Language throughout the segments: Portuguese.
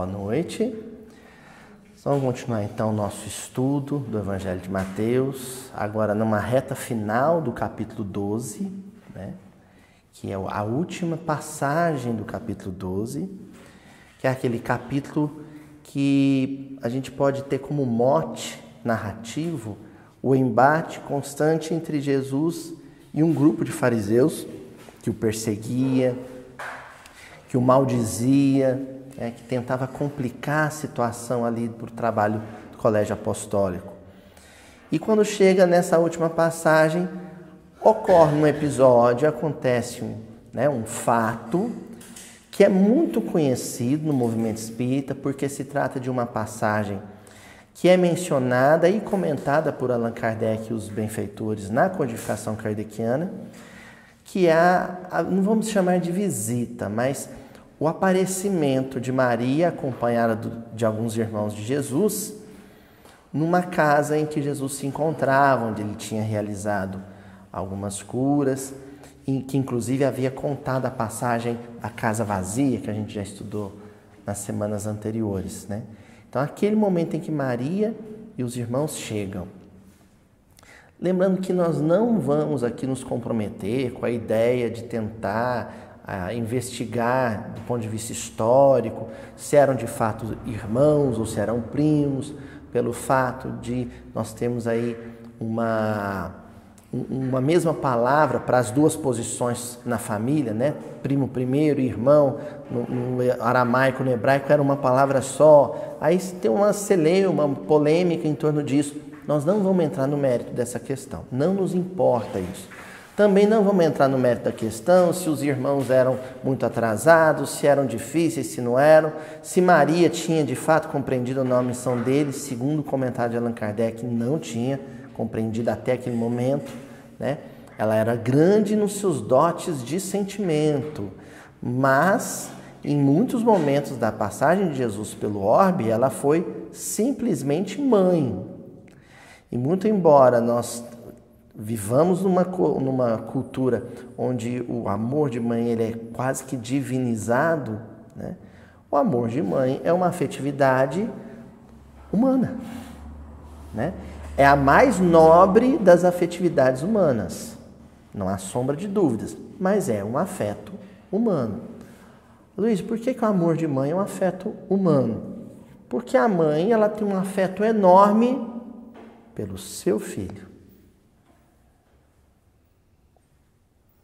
Boa noite. Vamos continuar então o nosso estudo do Evangelho de Mateus, agora numa reta final do capítulo 12, né? Que é a última passagem do capítulo 12, que é aquele capítulo que a gente pode ter como mote narrativo o embate constante entre Jesus e um grupo de fariseus que o perseguia, que o maldizia, que tentava complicar a situação ali do trabalho do colégio apostólico. E quando chega nessa última passagem, ocorre um episódio, acontece um fato que é muito conhecido no movimento espírita, porque se trata de uma passagem que é mencionada e comentada por Allan Kardec e os benfeitores na codificação kardeciana, que é não vamos chamar de visita, mas o aparecimento de Maria, acompanhada de alguns irmãos de Jesus, numa casa em que Jesus se encontrava, onde ele tinha realizado algumas curas, e que inclusive havia contado a passagem da casa vazia, que a gente já estudou nas semanas anteriores, né? Então, aquele momento em que Maria e os irmãos chegam. Lembrando que nós não vamos aqui nos comprometer com a ideia de tentar investigar do ponto de vista histórico se eram de fato irmãos ou se eram primos, pelo fato de nós termos aí uma mesma palavra para as duas posições na família, né? Primo primeiro e irmão, no aramaico, no hebraico era uma palavra só. Aí tem uma celeuma, uma polêmica em torno disso. Nós não vamos entrar no mérito dessa questão, não nos importa isso. Também não vamos entrar no mérito da questão, se os irmãos eram muito atrasados, se eram difíceis, se não eram, se Maria tinha de fato compreendido a missão deles, segundo o comentário de Allan Kardec, não tinha compreendido até aquele momento, né? Ela era grande nos seus dotes de sentimento, mas em muitos momentos da passagem de Jesus pelo orbe, ela foi simplesmente mãe. E muito embora nós vivamos numa cultura onde o amor de mãe ele é quase que divinizado, né? O amor de mãe é uma afetividade humana, né? É a mais nobre das afetividades humanas, não há sombra de dúvidas, mas é um afeto humano. Luiz, por que o amor de mãe é um afeto humano? Porque a mãe ela tem um afeto enorme pelo seu filho.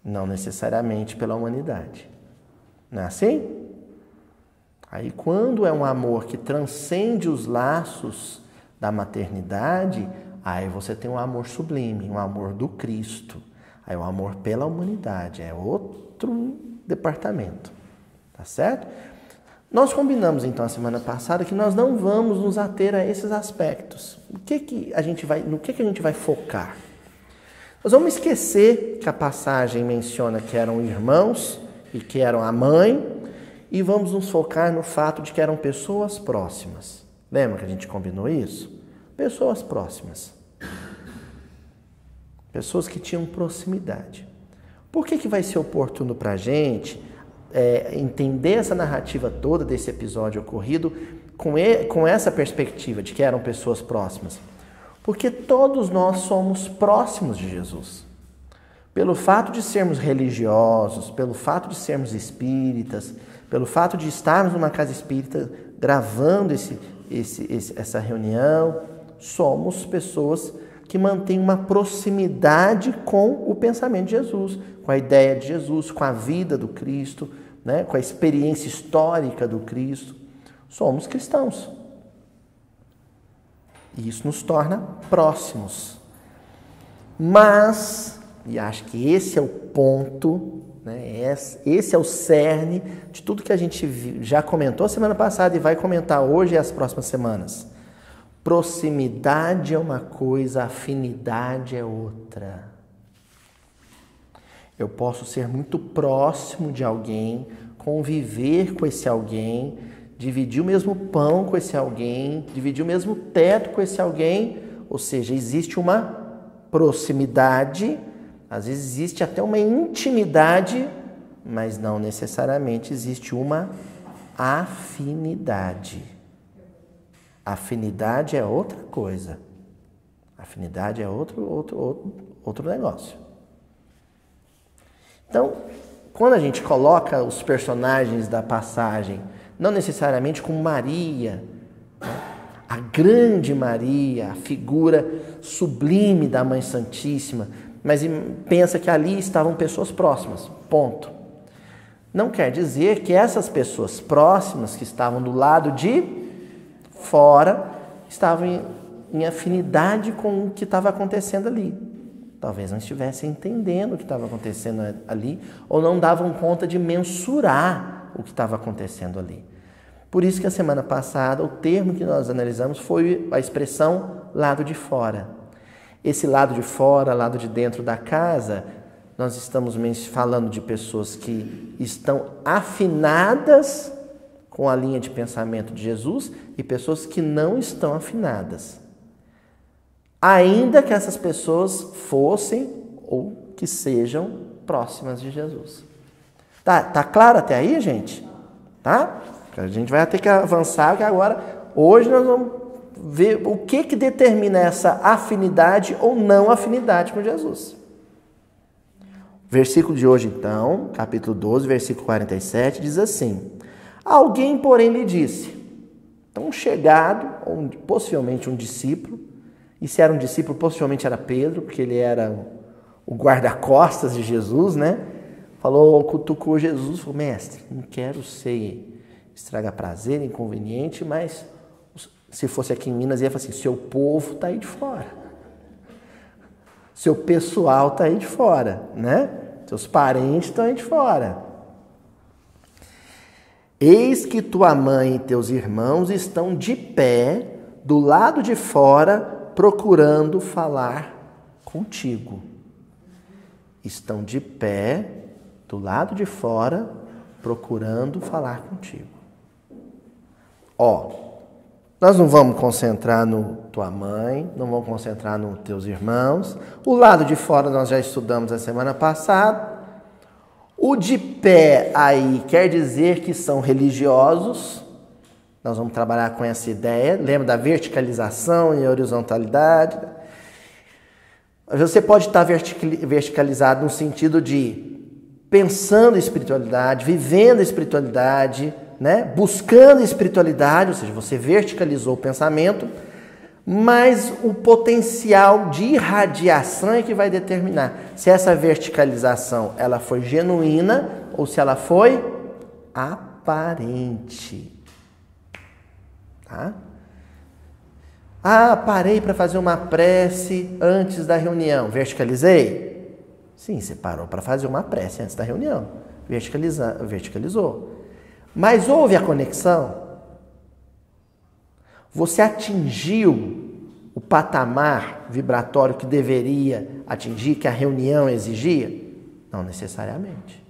Não necessariamente pela humanidade. Não é assim? Aí quando é um amor que transcende os laços da maternidade, aí você tem um amor sublime, um amor do Cristo. Aí o amor pela humanidade é outro departamento. Tá certo? Nós combinamos então a semana passada que nós não vamos nos ater a esses aspectos. No que a gente vai focar? Nós vamos esquecer que a passagem menciona que eram irmãos e que eram a mãe e vamos nos focar no fato de que eram pessoas próximas. Lembra que a gente combinou isso? Pessoas próximas. Pessoas que tinham proximidade. Por que vai ser oportuno para a gente entender essa narrativa toda desse episódio ocorrido com essa perspectiva de que eram pessoas próximas? Porque todos nós somos próximos de Jesus. Pelo fato de sermos religiosos, pelo fato de sermos espíritas, pelo fato de estarmos numa casa espírita gravando essa reunião, somos pessoas que mantêm uma proximidade com o pensamento de Jesus, com a ideia de Jesus, com a vida do Cristo, né? Com a experiência histórica do Cristo. Somos cristãos. E isso nos torna próximos. Mas, e acho que esse é o ponto, né? Esse é o cerne de tudo que a gente já comentou semana passada e vai comentar hoje e as próximas semanas. Proximidade é uma coisa, afinidade é outra. Eu posso ser muito próximo de alguém, conviver com esse alguém, dividir o mesmo pão com esse alguém, dividir o mesmo teto com esse alguém, ou seja, existe uma proximidade, às vezes existe até uma intimidade, mas não necessariamente existe uma afinidade. Afinidade é outra coisa. Afinidade é outro negócio. Então, quando a gente coloca os personagens da passagem, não necessariamente com Maria, a grande Maria, a figura sublime da Mãe Santíssima, mas pensa que ali estavam pessoas próximas, ponto. Não quer dizer que essas pessoas próximas, que estavam do lado de fora, estavam em afinidade com o que estava acontecendo ali. Talvez não estivessem entendendo o que estava acontecendo ali, ou não davam conta de mensurar o que estava acontecendo ali. Por isso que a semana passada, o termo que nós analisamos foi a expressão lado de fora. Esse lado de fora, lado de dentro da casa, nós estamos falando de pessoas que estão afinadas com a linha de pensamento de Jesus e pessoas que não estão afinadas. Ainda que essas pessoas fossem ou que sejam próximas de Jesus. Tá claro até aí, gente? Tá? A gente vai ter que avançar, que agora, hoje nós vamos ver o que determina essa afinidade ou não afinidade com Jesus. Versículo de hoje, então, capítulo 12, versículo 47, diz assim: alguém, porém, lhe disse, então um chegado, ou possivelmente um discípulo, e se era um discípulo, possivelmente era Pedro, porque ele era o guarda-costas de Jesus, né? Cutucou Jesus, falou: mestre, não quero ser estraga prazer, inconveniente, mas se fosse aqui em Minas, ia falar assim: seu povo está aí de fora. Seu pessoal está aí de fora, né? Seus parentes estão aí de fora. Eis que tua mãe e teus irmãos estão de pé do lado de fora, procurando falar contigo. Estão de pé do lado de fora, procurando falar contigo. Nós não vamos concentrar no tua mãe, não vamos concentrar nos teus irmãos. O lado de fora nós já estudamos a semana passada. O de pé aí quer dizer que são religiosos. Nós vamos trabalhar com essa ideia. Lembra da verticalização e horizontalidade? Você pode estar verticalizado no sentido de pensando em espiritualidade, vivendo a espiritualidade, né? Buscando a espiritualidade, ou seja, você verticalizou o pensamento, mas o potencial de irradiação é que vai determinar se essa verticalização ela foi genuína ou se ela foi aparente. Tá? Parei para fazer uma prece antes da reunião. Verticalizei? Sim, você parou para fazer uma prece antes da reunião. Verticalizou. Mas houve a conexão? Você atingiu o patamar vibratório que deveria atingir, que a reunião exigia? Não necessariamente.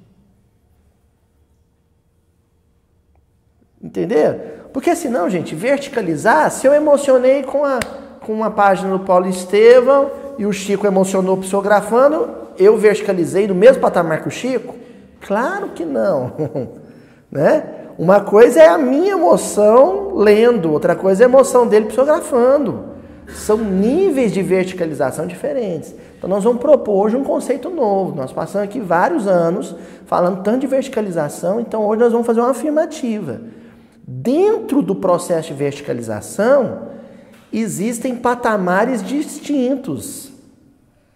Entenderam? Porque senão, gente, verticalizar, se eu emocionei com uma página do Paulo Estevão e o Chico emocionou psicografando, eu verticalizei no mesmo patamar que o Chico? Claro que não. Né? Uma coisa é a minha emoção lendo, outra coisa é a emoção dele psicografando. São níveis de verticalização diferentes. Então nós vamos propor hoje um conceito novo. Nós passamos aqui vários anos falando tanto de verticalização, então hoje nós vamos fazer uma afirmativa. Dentro do processo de verticalização, existem patamares distintos,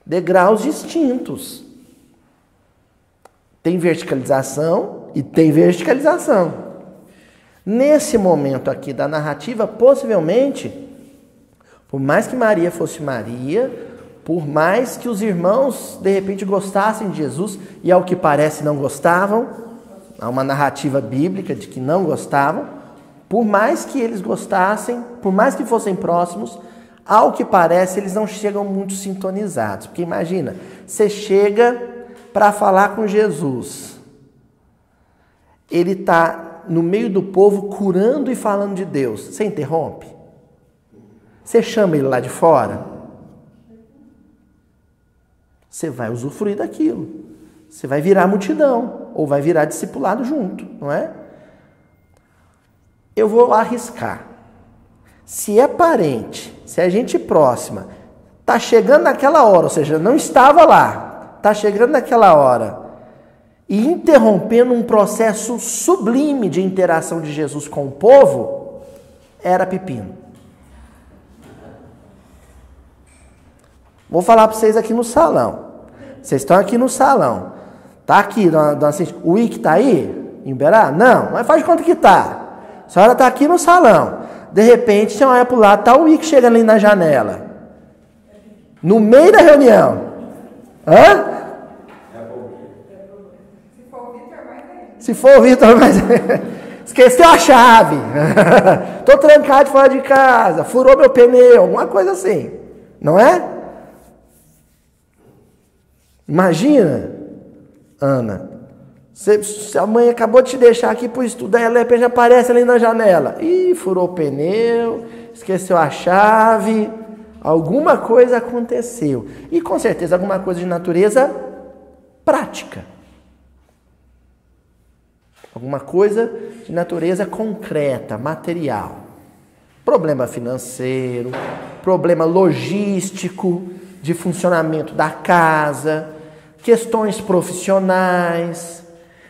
degraus distintos. Tem verticalização e tem verticalização. Nesse momento aqui da narrativa, possivelmente, por mais que Maria fosse Maria, por mais que os irmãos de repente gostassem de Jesus, e ao que parece não gostavam, há uma narrativa bíblica de que não gostavam, por mais que eles gostassem, por mais que fossem próximos, ao que parece eles não chegam muito sintonizados. Porque imagina, você chega para falar com Jesus, ele está no meio do povo curando e falando de Deus, você interrompe? Você chama ele lá de fora? Você vai usufruir daquilo. Você vai virar multidão, ou vai virar discipulado junto, não é? Eu vou arriscar. Se é parente, se é gente próxima, está chegando naquela hora, ou seja, não estava lá, está chegando naquela hora e interrompendo um processo sublime de interação de Jesus com o povo, era pepino. Vou falar para vocês aqui no salão. Vocês estão aqui no salão. Tá aqui, o Ike tá aí? Em Uberá? Não, mas faz de conta que tá. A senhora tá aqui no salão. De repente, você olha pro lado, tá o Ike chegando ali na janela. No meio da reunião. Hã? Se for o Vitor, mas esqueceu a chave. Tô trancado fora de casa. Furou meu pneu. Alguma coisa assim. Não é? Imagina, Ana. Se a mãe acabou de te deixar aqui pro estudo, aí de repente aparece ali na janela. Ih, furou o pneu. Esqueceu a chave. Alguma coisa aconteceu. E com certeza alguma coisa de natureza prática. Alguma coisa de natureza concreta, material. Problema financeiro, problema logístico, de funcionamento da casa, questões profissionais.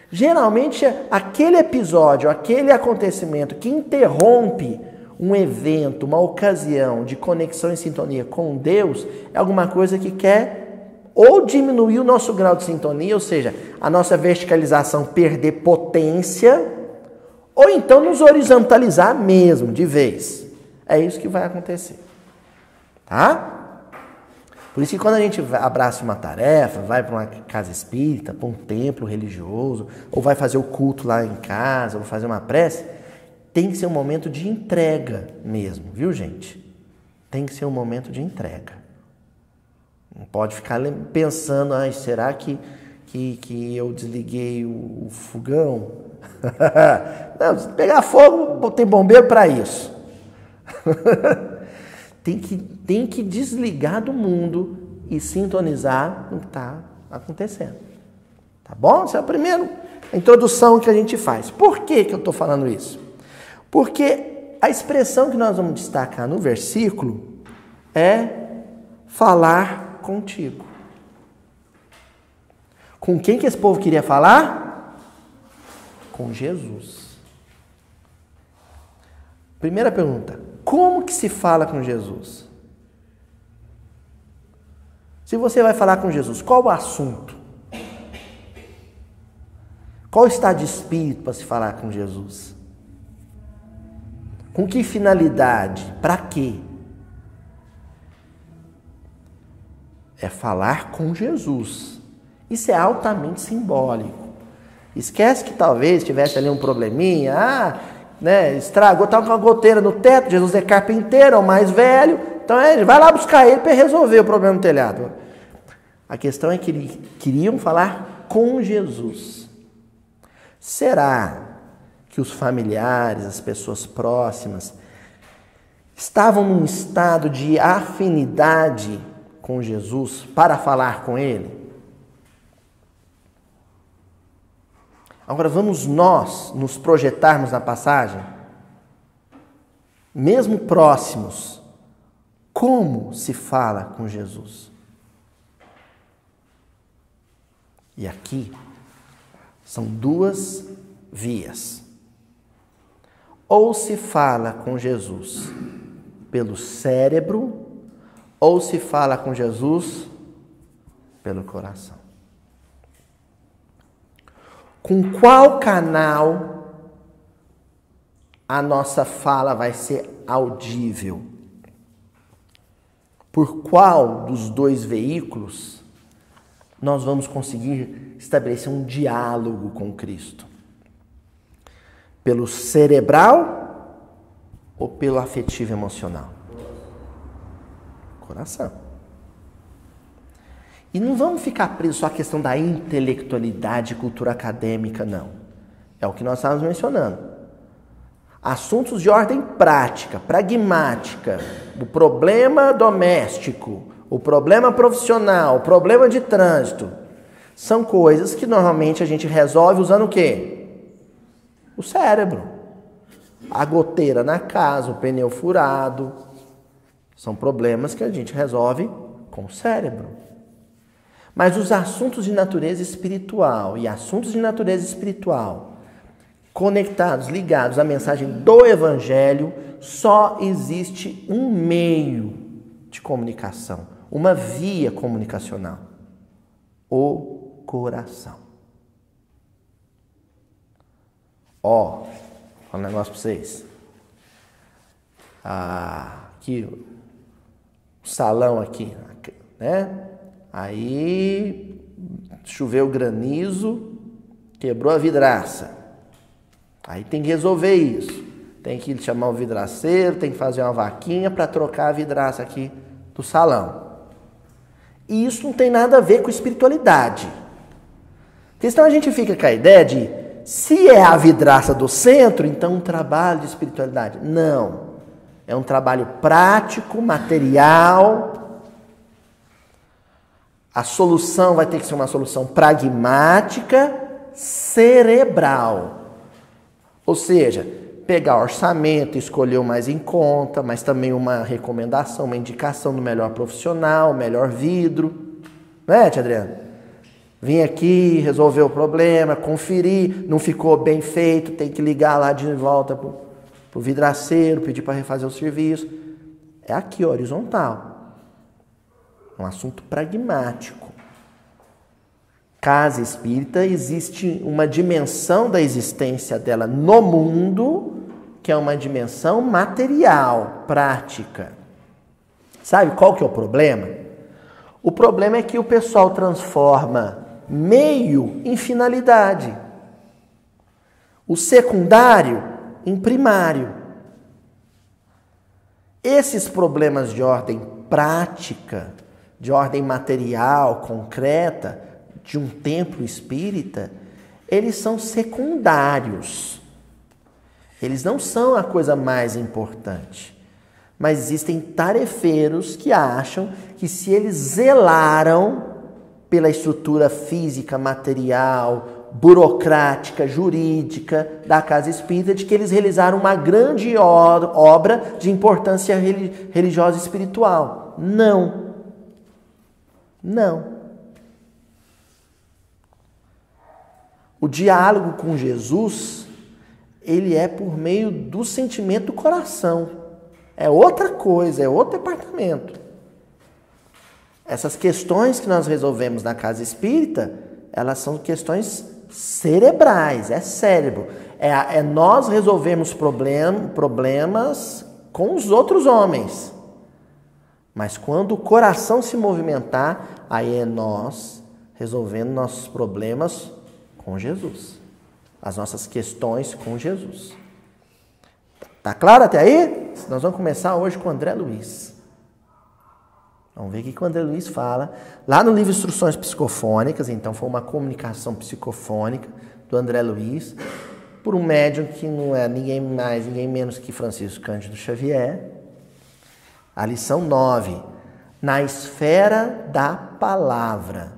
Geralmente, aquele episódio, aquele acontecimento que interrompe um evento, uma ocasião de conexão e sintonia com Deus, é alguma coisa que quer ou diminuir o nosso grau de sintonia, ou seja, a nossa verticalização perder potência, ou então nos horizontalizar mesmo, de vez. É isso que vai acontecer. Tá? Por isso que quando a gente abraça uma tarefa, vai para uma casa espírita, para um templo religioso, ou vai fazer o culto lá em casa, ou fazer uma prece, tem que ser um momento de entrega mesmo, viu, gente? Tem que ser um momento de entrega. Não pode ficar pensando, será que eu desliguei o fogão? Não, se pegar fogo, tem bombeiro para isso. tem que desligar do mundo e sintonizar com o que está acontecendo. Tá bom? Essa é a primeira introdução que a gente faz. Por que eu estou falando isso? Porque a expressão que nós vamos destacar no versículo é falar contigo. Com quem que esse povo queria falar? Com Jesus. Primeira pergunta: como que se fala com Jesus? Se você vai falar com Jesus, qual o assunto? Qual estado de espírito para se falar com Jesus? Com que finalidade? Para quê? É falar com Jesus. Isso é altamente simbólico. Esquece que talvez tivesse ali um probleminha, estragou, estava com uma goteira no teto, Jesus é carpinteiro, é o mais velho, então ele vai lá buscar ele para resolver o problema no telhado. A questão é que eles queriam falar com Jesus. Será que os familiares, as pessoas próximas, estavam num estado de afinidade com Jesus para falar com ele? Agora vamos nós nos projetarmos na passagem, mesmo próximos, como se fala com Jesus? E aqui são duas vias. Ou se fala com Jesus pelo cérebro, ou se fala com Jesus pelo coração. Com qual canal a nossa fala vai ser audível? Por qual dos dois veículos nós vamos conseguir estabelecer um diálogo com Cristo? Pelo cerebral ou pelo afetivo emocional? Coração. E não vamos ficar presos só à questão da intelectualidade e cultura acadêmica, não. É o que nós estávamos mencionando. Assuntos de ordem prática, pragmática, o problema doméstico, o problema profissional, o problema de trânsito, são coisas que normalmente a gente resolve usando o quê? O cérebro. a goteira na casa, o pneu furado. São problemas que a gente resolve com o cérebro. Mas os assuntos de natureza espiritual e assuntos de natureza espiritual conectados, ligados à mensagem do Evangelho, só existe um meio de comunicação, uma via comunicacional: o coração. Ó, vou falar um negócio para vocês. Aqui, o salão aqui, né? Aí choveu granizo, quebrou a vidraça. Aí tem que resolver isso. Tem que chamar o vidraceiro, tem que fazer uma vaquinha para trocar a vidraça aqui do salão. E isso não tem nada a ver com espiritualidade. Porque senão a gente fica com a ideia de, se é a vidraça do centro, então um trabalho de espiritualidade. Não. É um trabalho prático, material. A solução vai ter que ser uma solução pragmática, cerebral. Ou seja, pegar orçamento, escolher o mais em conta, mas também uma recomendação, uma indicação do melhor profissional, melhor vidro. Não é, tia Adriana? Vim aqui, resolver o problema, conferir, não ficou bem feito, tem que ligar lá de volta pro vidraceiro, pedir para refazer o serviço. É aqui, horizontal. É um assunto pragmático. Casa espírita, existe uma dimensão da existência dela no mundo, que é uma dimensão material, prática. Sabe qual que é o problema? O problema é que o pessoal transforma meio em finalidade. O secundário em primário. Esses problemas de ordem prática, de ordem material, concreta, de um templo espírita, eles são secundários. Eles não são a coisa mais importante. Mas existem tarefeiros que acham que se eles zelaram pela estrutura física, material, burocrática, jurídica da casa espírita, de que eles realizaram uma grande obra de importância religiosa e espiritual. Não. Não. O diálogo com Jesus, ele é por meio do sentimento do coração. É outra coisa, é outro departamento. Essas questões que nós resolvemos na casa espírita, elas são questões cerebrais, é cérebro. É nós resolvemos problemas com os outros homens. Mas quando o coração se movimentar, aí é nós resolvendo nossos problemas com Jesus. As nossas questões com Jesus. Tá claro até aí? Nós vamos começar hoje com o André Luiz. Vamos ver o que o André Luiz fala. Lá no livro Instruções Psicofônicas, então foi uma comunicação psicofônica do André Luiz, por um médium que não é ninguém mais, ninguém menos que Francisco Cândido Xavier. A lição 9. Na esfera da palavra.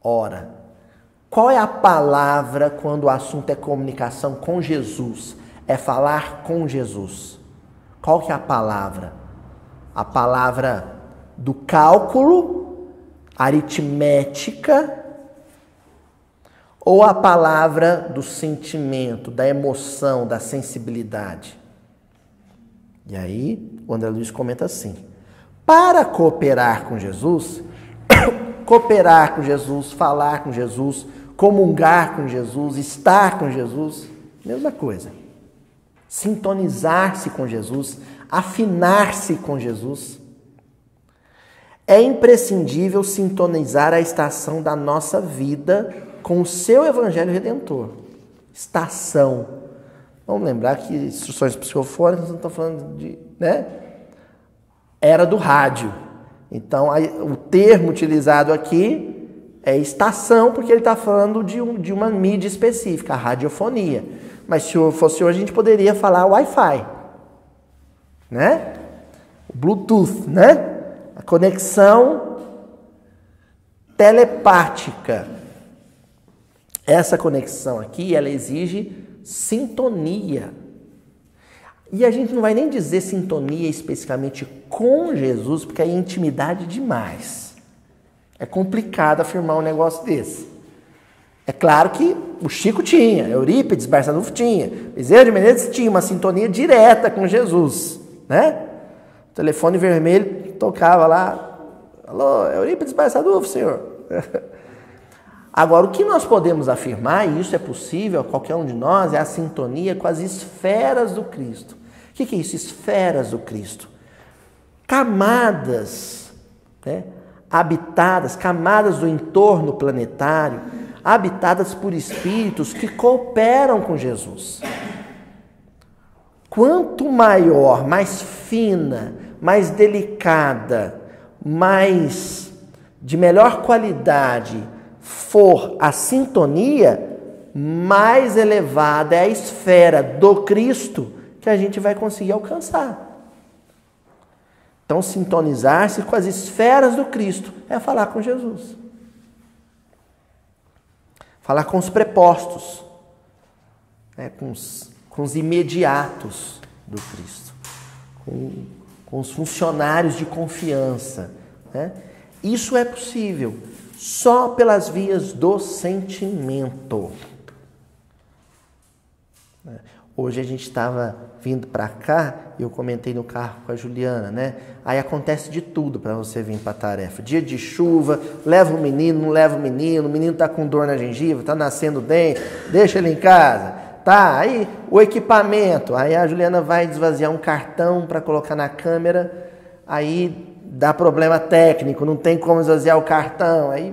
Ora, qual é a palavra quando o assunto é comunicação com Jesus? É falar com Jesus. Qual que é a palavra? A palavra do cálculo, aritmética, ou a palavra do sentimento, da emoção, da sensibilidade? E aí, o André Luiz comenta assim: para cooperar com Jesus, falar com Jesus, comungar com Jesus, estar com Jesus, mesma coisa. Sintonizar-se com Jesus, afinar-se com Jesus. É imprescindível sintonizar a estação da nossa vida com o seu Evangelho Redentor. Estação. Vamos lembrar que instruções psicofônicas não estão falando de, né? Era do rádio. Então, o termo utilizado aqui é estação, porque ele está falando de uma mídia específica, a radiofonia. Mas se fosse hoje, a gente poderia falar Wi-Fi, né? O Bluetooth, né? A conexão telepática. Essa conexão aqui, ela exige sintonia. E a gente não vai nem dizer sintonia especificamente com Jesus, porque é intimidade demais. É complicado afirmar um negócio desse. É claro que o Chico tinha, Eurípides, Barçanufo tinha, Bezerra de Menezes tinha uma sintonia direta com Jesus, né? O telefone vermelho tocava lá, alô, Eurípides Barçanufo, senhor. Agora, o que nós podemos afirmar, e isso é possível a qualquer um de nós, é a sintonia com as esferas do Cristo. O que é isso? Esferas do Cristo. Camadas, né? Habitadas, camadas do entorno planetário, habitadas por espíritos que cooperam com Jesus. Quanto maior, mais fina, mais delicada, mais de melhor qualidade for a sintonia, mais elevada é a esfera do Cristo que a gente vai conseguir alcançar. Então, sintonizar-se com as esferas do Cristo é falar com Jesus. Falar com os prepostos, né, com os imediatos do Cristo, com os funcionários de confiança. Né? Isso é possível só pelas vias do sentimento. Hoje a gente estava vindo para cá, eu comentei no carro com a Juliana, né? Aí acontece de tudo para você vir para a tarefa. Dia de chuva, leva o menino, não leva o menino está com dor na gengiva, está nascendo dente, deixa ele em casa. Tá, aí o equipamento, aí a Juliana vai desvaziar um cartão para colocar na câmera, aí dá problema técnico, não tem como esvaziar o cartão, aí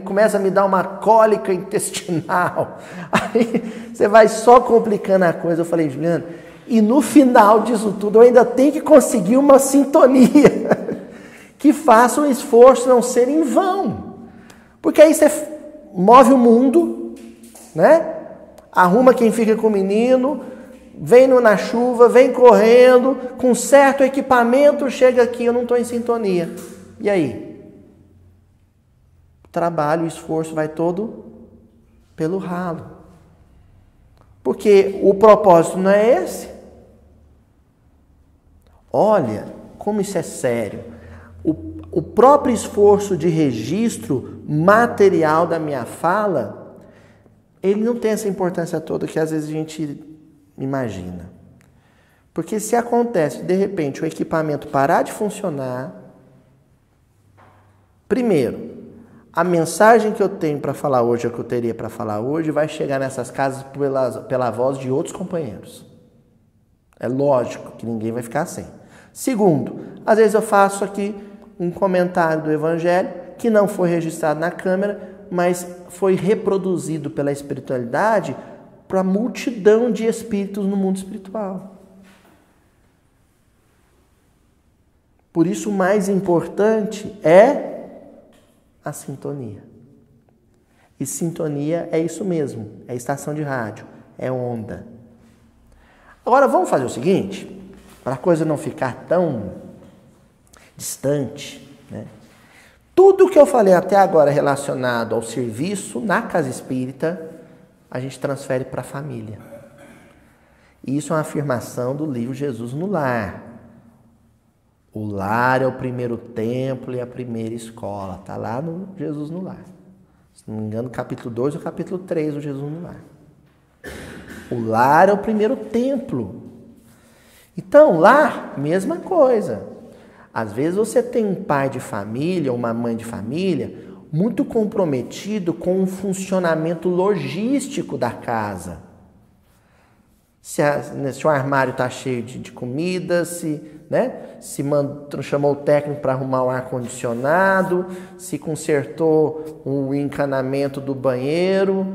começa a me dar uma cólica intestinal, aí você vai só complicando a coisa. Eu falei, Juliana, e no final disso tudo eu ainda tenho que conseguir uma sintonia que faça o esforço não ser em vão, porque aí você move o mundo, né? Arruma quem fica com o menino, vem na chuva, vem correndo, com certo equipamento, chega aqui, eu não estou em sintonia. E aí? O trabalho, o esforço vai todo pelo ralo. Porque o propósito não é esse. Olha como isso é sério. O próprio esforço de registro material da minha fala, ele não tem essa importância toda que às vezes a gente imagina. Porque se acontece, de repente, o equipamento parar de funcionar, primeiro, a mensagem que eu tenho para falar hoje, ou que eu teria para falar hoje, vai chegar nessas casas pela voz de outros companheiros. É lógico que ninguém vai ficar sem. Segundo, às vezes eu faço aqui um comentário do Evangelho que não foi registrado na câmera, mas foi reproduzido pela espiritualidade para a multidão de espíritos no mundo espiritual. Por isso, o mais importante é a sintonia. E sintonia é isso mesmo, é estação de rádio, é onda. Agora, vamos fazer o seguinte, para a coisa não ficar tão distante, né? Tudo que eu falei até agora relacionado ao serviço na casa espírita, a gente transfere para a família. E isso é uma afirmação do livro Jesus no Lar. O lar é o primeiro templo e a primeira escola. Está lá no Jesus no Lar. Se não me engano, capítulo 2 ou capítulo 3 do Jesus no Lar. O lar é o primeiro templo. Então, lar, mesma coisa. Às vezes você tem um pai de família, uma mãe de família, muito comprometido com o funcionamento logístico da casa. Se o armário está cheio de comida, se chamou o técnico para arrumar o ar-condicionado, se consertou o encanamento do banheiro,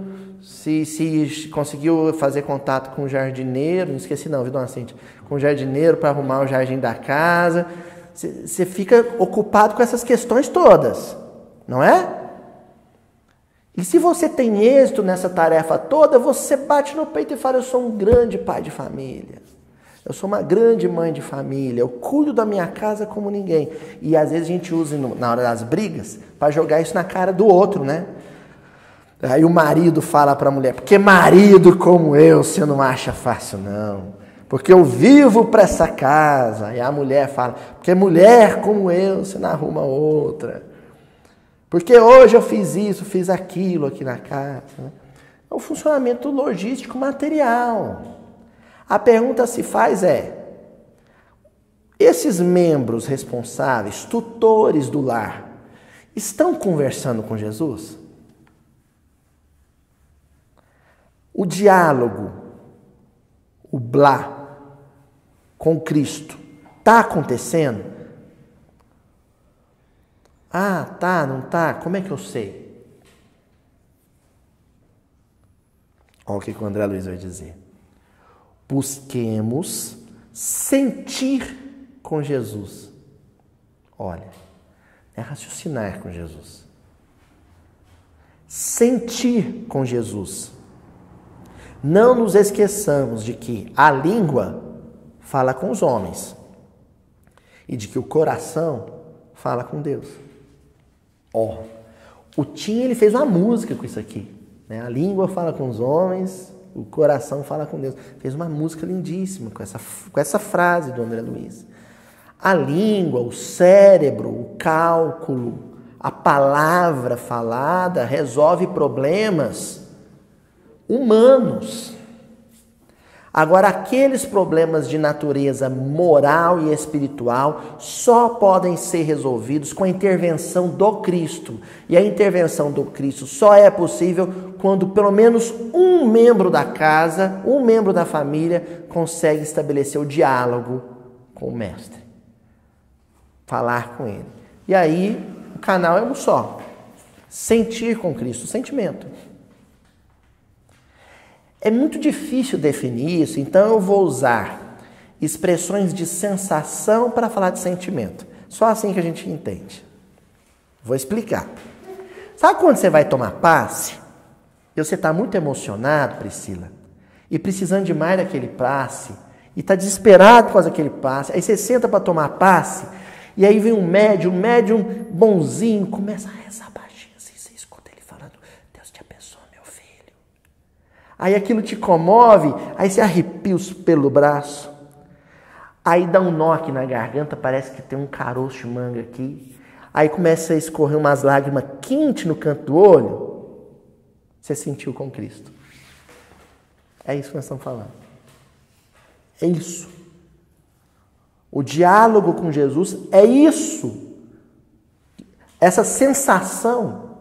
se conseguiu fazer contato com o jardineiro, não esqueci não, viu, dona Cíntia? Com o jardineiro para arrumar o jardim da casa. Você fica ocupado com essas questões todas, não é? E se você tem êxito nessa tarefa toda, você bate no peito e fala, eu sou um grande pai de família. Eu sou uma grande mãe de família. Eu cuido da minha casa como ninguém. E às vezes a gente usa na hora das brigas para jogar isso na cara do outro, né? Aí o marido fala para a mulher, porque marido como eu, você não acha fácil não. Porque eu vivo para essa casa. E a mulher fala, porque mulher como eu, você não arruma outra. Porque hoje eu fiz isso, fiz aquilo aqui na casa. É o funcionamento logístico material. A pergunta se faz esses membros responsáveis, tutores do lar, estão conversando com Jesus? O diálogo, o blá, com Cristo, está acontecendo? Ah, tá, não tá? Como é que eu sei? Olha o que o André Luiz vai dizer. Busquemos sentir com Jesus. Olha, é raciocinar com Jesus. Sentir com Jesus. Não nos esqueçamos de que a língua fala com os homens e de que o coração fala com Deus. O Tim, ele fez uma música com isso aqui, né? A língua fala com os homens, o coração fala com Deus. Fez uma música lindíssima com essa frase do André Luiz. A língua, o cérebro, o cálculo, a palavra falada resolve problemas humanos. Agora, aqueles problemas de natureza moral e espiritual só podem ser resolvidos com a intervenção do Cristo. E a intervenção do Cristo só é possível quando pelo menos um membro da casa, um membro da família, consegue estabelecer o diálogo com o Mestre. Falar com ele. E aí, o canal é um só. Sentir com Cristo, sentimento. É muito difícil definir isso, então eu vou usar expressões de sensação para falar de sentimento. Só assim que a gente entende. Vou explicar. Sabe quando você vai tomar passe? E você está muito emocionado, Priscila, e precisando demais daquele passe, e está desesperado por causa daquele passe, aí você senta para tomar passe, e aí vem um médium bonzinho, começa a rezar baixinho, assim, você escuta ele falando, Deus te abençoe, meu filho. Aí aquilo te comove, aí você arrepia os pelos do braço, aí dá um nó aqui na garganta, parece que tem um caroço de manga aqui, aí começa a escorrer umas lágrimas quentes no canto do olho, você sentiu com Cristo. É isso que nós estamos falando. É isso. O diálogo com Jesus é isso. Essa sensação.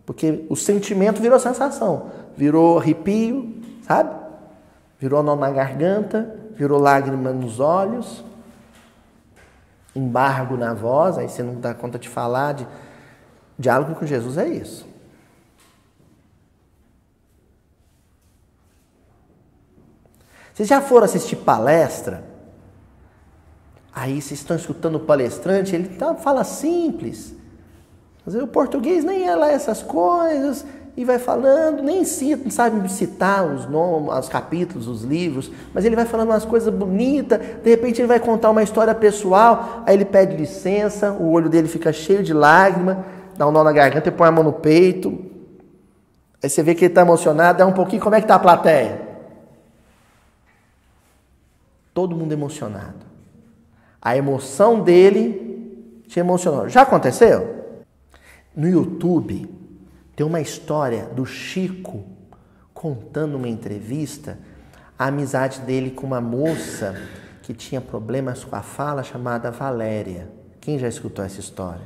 Porque o sentimento virou sensação. Virou arrepio, sabe? Virou nó na garganta, virou lágrima nos olhos, embargo na voz, aí você não dá conta de falar. Diálogo com Jesus é isso. Vocês já foram assistir palestra? Aí vocês estão escutando o palestrante, ele fala simples. Às vezes o português nem é lá essas coisas, e vai falando, nem cita, não sabe citar os nomes, os capítulos, os livros, mas ele vai falando umas coisas bonitas, de repente ele vai contar uma história pessoal, aí ele pede licença, o olho dele fica cheio de lágrima, dá um nó na garganta e põe a mão no peito. Aí você vê que ele está emocionado, dá um pouquinho, como é que está a plateia? Todo mundo emocionado. A emoção dele te emocionou. Já aconteceu? No YouTube, tem uma história do Chico contando uma entrevista a amizade dele com uma moça que tinha problemas com a fala chamada Valéria. Quem já escutou essa história?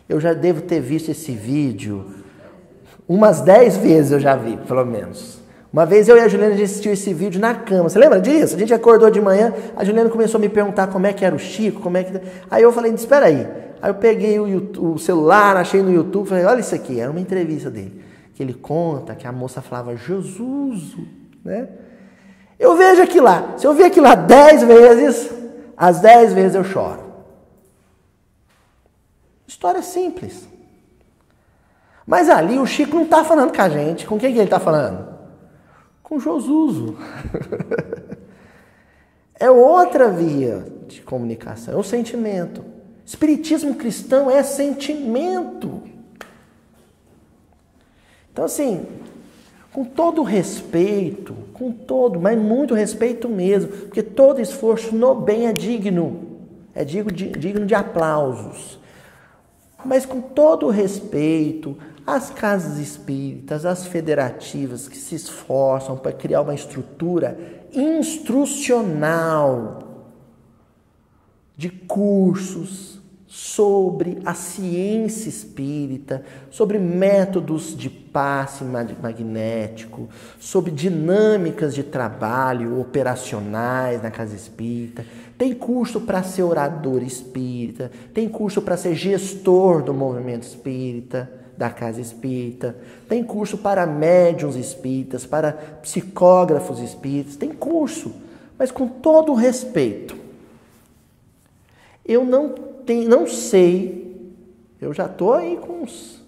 Eu já devo ter visto esse vídeo umas 10 vezes, eu já vi, pelo menos. Uma vez eu e a Juliana assistiu esse vídeo na cama. Você lembra disso? A gente acordou de manhã, a Juliana começou a me perguntar como é que era o Chico, como é que... Aí eu falei, espera aí. Aí eu peguei o celular, achei no YouTube, falei, olha isso aqui. Era uma entrevista dele. Que ele conta que a moça falava, Jesus, né? Eu vejo aquilo lá. Se eu ver aquilo lá 10 vezes, as 10 vezes eu choro. História simples. Mas ali o Chico não está falando com a gente. Com quem que ele está falando? Com Josuso. É outra via de comunicação, é o sentimento. Espiritismo cristão é sentimento. Então, assim, com todo respeito, mas muito respeito mesmo, porque todo esforço no bem é digno de aplausos. Mas com todo respeito, as casas espíritas, as federativas que se esforçam para criar uma estrutura instrucional de cursos sobre a ciência espírita, sobre métodos de passe magnético, sobre dinâmicas de trabalho operacionais na casa espírita. Tem curso para ser orador espírita, tem curso para ser gestor do movimento espírita, da casa espírita, tem curso para médiuns espíritas, para psicógrafos espíritas, tem curso, mas com todo o respeito. Eu não sei, eu já estou aí com uns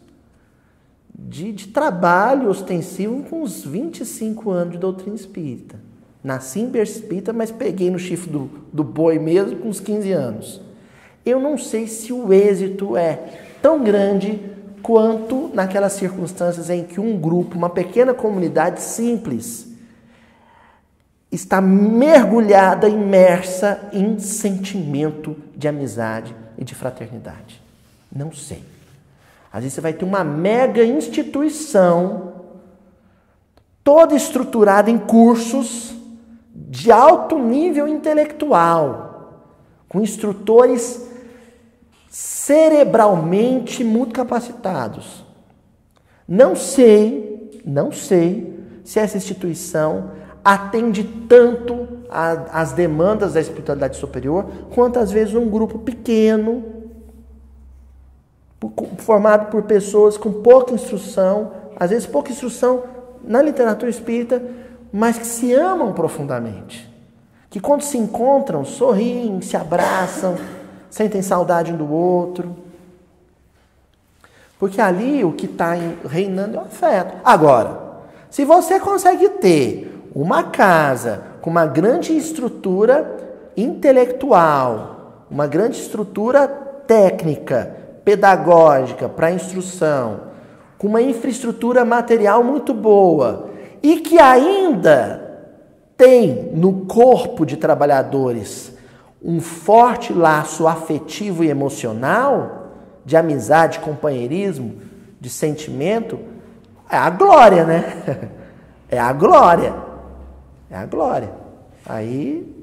de trabalho ostensivo com uns 25 anos de doutrina espírita. Nasci em berço espírita, mas peguei no chifre do boi mesmo com uns 15 anos. Eu não sei se o êxito é tão grande quanto naquelas circunstâncias em que um grupo, uma pequena comunidade simples, está mergulhada, imersa em sentimento de amizade e de fraternidade. Não sei. Às vezes você vai ter uma mega instituição toda estruturada em cursos de alto nível intelectual, com instrutores cerebralmente muito capacitados. Não sei se essa instituição atende tanto às demandas da espiritualidade superior, quanto às vezes um grupo pequeno, formado por pessoas com pouca instrução, às vezes pouca instrução na literatura espírita, mas que se amam profundamente. Que quando se encontram, sorriem, se abraçam, sentem saudade um do outro. Porque ali o que está reinando é o afeto. Agora, se você consegue ter uma casa com uma grande estrutura intelectual, uma grande estrutura técnica, pedagógica para instrução, com uma infraestrutura material muito boa e que ainda tem no corpo de trabalhadores um forte laço afetivo e emocional, de amizade, companheirismo, de sentimento, é a glória, né? É a glória. É a glória. Aí,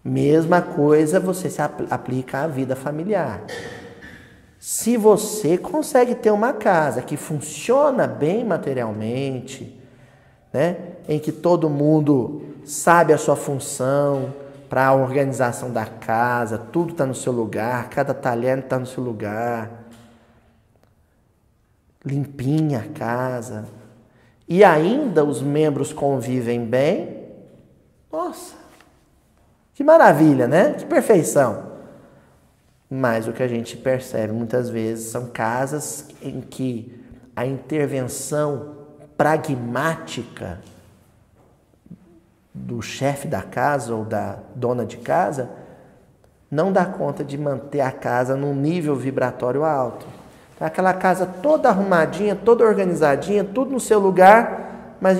mesma coisa você se aplica à vida familiar. Se você consegue ter uma casa que funciona bem materialmente, né, em que todo mundo sabe a sua função para a organização da casa, tudo está no seu lugar, cada talher está no seu lugar, limpinha a casa, e ainda os membros convivem bem, nossa, que maravilha, né? Que perfeição. Mas o que a gente percebe muitas vezes são casas em que a intervenção pragmática do chefe da casa ou da dona de casa não dá conta de manter a casa num nível vibratório alto. Aquela casa toda arrumadinha, toda organizadinha, tudo no seu lugar, mas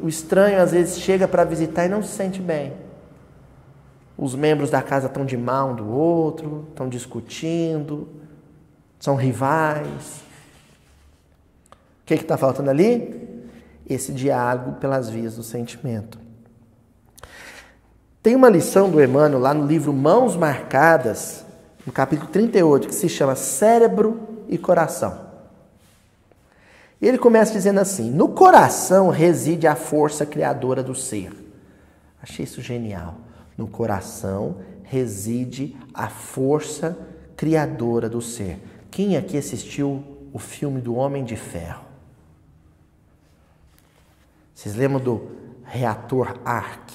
o estranho às vezes chega para visitar e não se sente bem. Os membros da casa estão de mal um do outro, estão discutindo, são rivais. O que está faltando ali? Esse diálogo pelas vias do sentimento. Tem uma lição do Emmanuel lá no livro Mãos Marcadas, no capítulo 38, que se chama Cérebro e Coração. Ele começa dizendo assim: no coração reside a força criadora do ser. Achei isso genial. No coração reside a força criadora do ser. Quem aqui assistiu o filme do Homem de Ferro? Vocês lembram do reator Ark?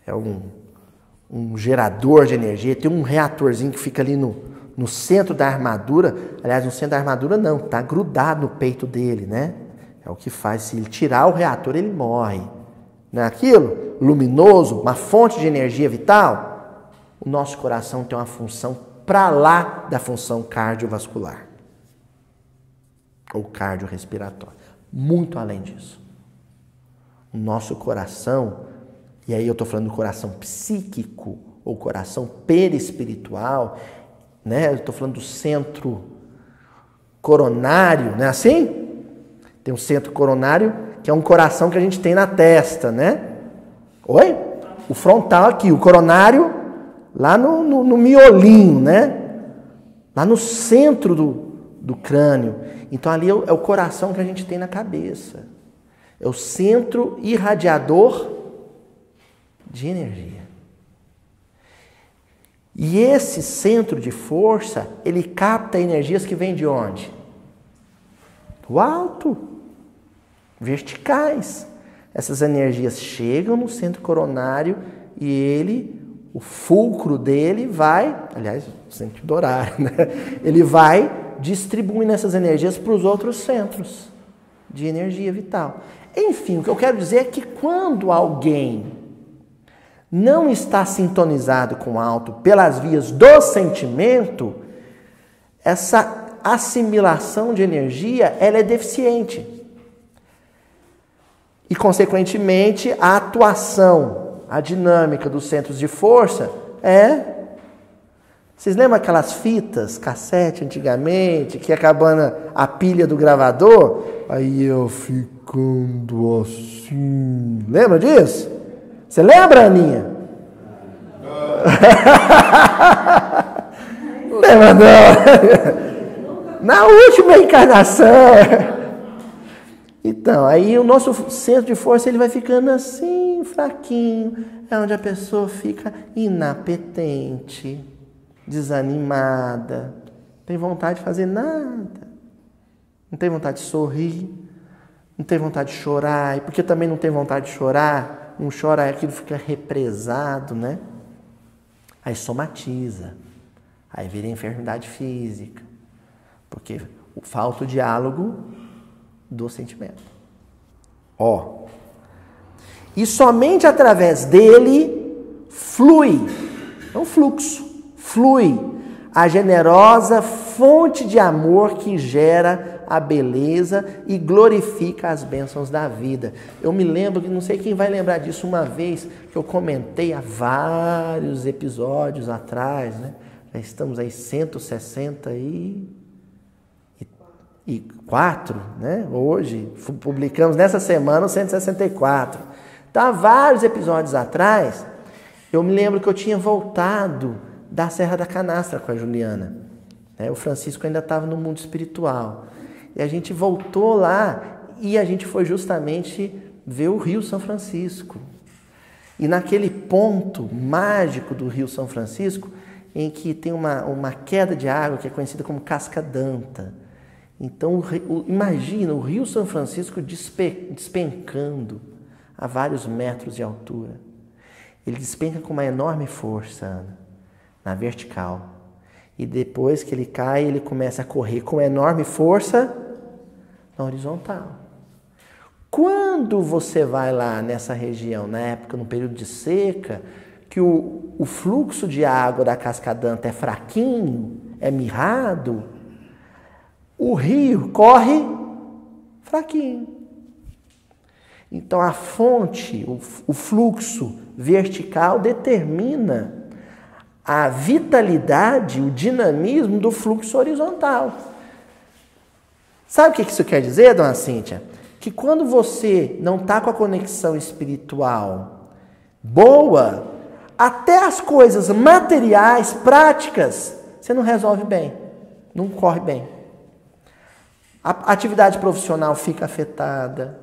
É um gerador de energia. Tem um reatorzinho que fica ali no centro da armadura. Aliás, no centro da armadura não, está grudado no peito dele, né? É o que faz, se ele tirar o reator, ele morre. Não é aquilo? Luminoso, uma fonte de energia vital. O nosso coração tem uma função para lá da função cardiovascular. ou cardiorrespiratório. Muito além disso. O nosso coração, e aí eu estou falando do coração psíquico ou coração perispiritual, né? Eu estou falando do centro coronário, não é assim? Tem um centro coronário que é um coração que a gente tem na testa, né? Oi? O frontal aqui, o coronário lá no miolinho, né? Lá no centro do crânio. Então ali é o coração que a gente tem na cabeça. É o centro irradiador de energia. E esse centro de força, ele capta energias que vêm de onde? Do alto. Verticais. Essas energias chegam no centro coronário e o fulcro dele vai, aliás, o sentido horário, né? Ele vai distribuindo essas energias para os outros centros de energia vital. Enfim, o que eu quero dizer é que quando alguém não está sintonizado com o alto pelas vias do sentimento, essa assimilação de energia ela é deficiente. E, consequentemente, a atuação, a dinâmica dos centros de força é... Vocês lembram aquelas fitas, cassete antigamente, que acabando a pilha do gravador? Aí eu ficando assim... Lembra disso? Você lembra, Aninha? Não lembra, não. Na última encarnação... Então, aí o nosso centro de força ele vai ficando assim, fraquinho. É onde a pessoa fica inapetente, desanimada, não tem vontade de fazer nada. Não tem vontade de sorrir, não tem vontade de chorar. E porque também não tem vontade de chorar, não chora, aquilo fica represado, né? Aí somatiza, aí vira enfermidade física. Porque falta o diálogo do sentimento. E somente através dele flui, não fluxo, flui a generosa fonte de amor que gera a beleza e glorifica as bênçãos da vida. Eu me lembro, não sei quem vai lembrar disso, uma vez que eu comentei há vários episódios atrás, né? Já estamos aí 164, né? Hoje, publicamos nessa semana o 164. Então, há vários episódios atrás, eu me lembro que eu tinha voltado da Serra da Canastra com a Juliana. O Francisco ainda estava no mundo espiritual. E a gente voltou lá e a gente foi justamente ver o Rio São Francisco. E naquele ponto mágico do Rio São Francisco, em que tem uma queda de água que é conhecida como Casca d'Anta. Então, imagina o Rio São Francisco despencando a vários metros de altura. Ele despenca com uma enorme força, Ana, na vertical. E depois que ele cai, ele começa a correr com enorme força na horizontal. Quando você vai lá nessa região, na época, no período de seca, que o fluxo de água da Casca d'Anta é fraquinho, é mirrado, o rio corre fraquinho. Então a fonte, o fluxo vertical determina a vitalidade, o dinamismo do fluxo horizontal. Sabe o que isso quer dizer, dona Cíntia? Que quando você não está com a conexão espiritual boa, até as coisas materiais, práticas, você não resolve bem, não corre bem. A atividade profissional fica afetada,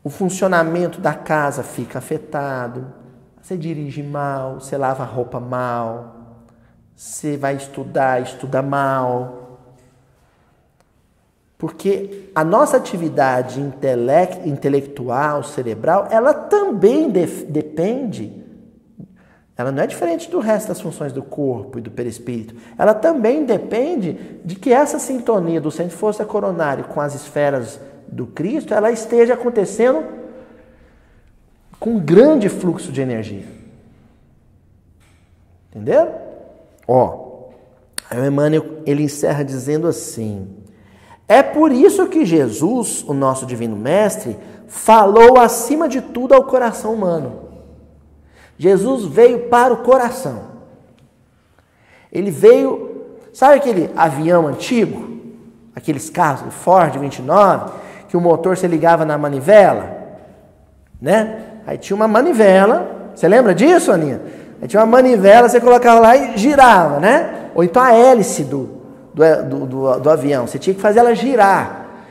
o funcionamento da casa fica afetado, você dirige mal, você lava a roupa mal, você vai estudar, estuda mal. Porque a nossa atividade intelectual, cerebral, ela também depende, ela não é diferente do resto das funções do corpo e do perispírito, ela também depende de que essa sintonia do centro de força coronário com as esferas do Cristo, ela esteja acontecendo com um grande fluxo de energia. Entenderam? Aí o Emmanuel, ele encerra dizendo assim: É por isso que Jesus, o nosso Divino Mestre, falou acima de tudo ao coração humano. Jesus veio para o coração. Ele veio, sabe aquele avião antigo? Aqueles carros, o Ford 29, que o motor se ligava na manivela, né? Aí tinha uma manivela, você lembra disso, Aninha? Aí tinha uma manivela, você colocava lá e girava, né? Ou então a hélice do avião, você tinha que fazer ela girar.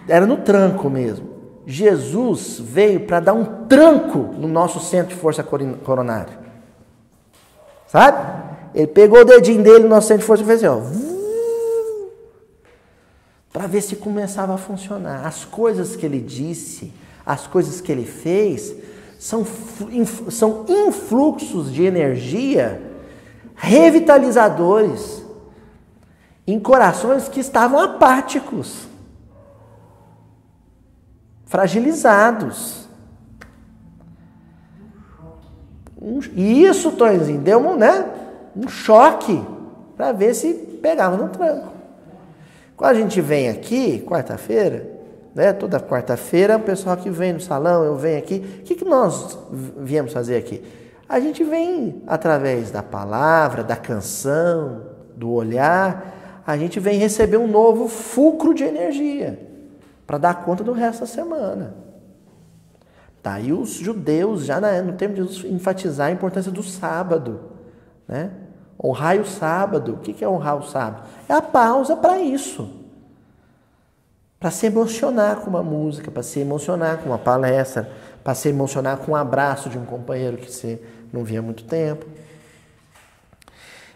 Era no tranco mesmo. Jesus veio para dar um tranco no nosso centro de força coronária. Sabe? Ele pegou o dedinho dele no nosso centro de força e fez assim, ó. Para ver se começava a funcionar. As coisas que ele disse, as coisas que ele fez, são influxos de energia revitalizadores em corações que estavam apáticos, fragilizados. E isso, Tonzinho, deu um choque para ver se pegava no tranco. Quando a gente vem aqui, quarta-feira, né, toda quarta-feira, o pessoal que vem no salão, eu venho aqui, o que nós viemos fazer aqui? A gente vem através da palavra, da canção, do olhar, a gente vem receber um novo fulcro de energia para dar conta do resto da semana. Tá, e os judeus, já no tempo de Jesus, enfatizar a importância do sábado, né? Honrar o sábado. O que é honrar o sábado? É a pausa para isso. Para se emocionar com uma música, para se emocionar com uma palestra, para se emocionar com um abraço de um companheiro que você não via há muito tempo.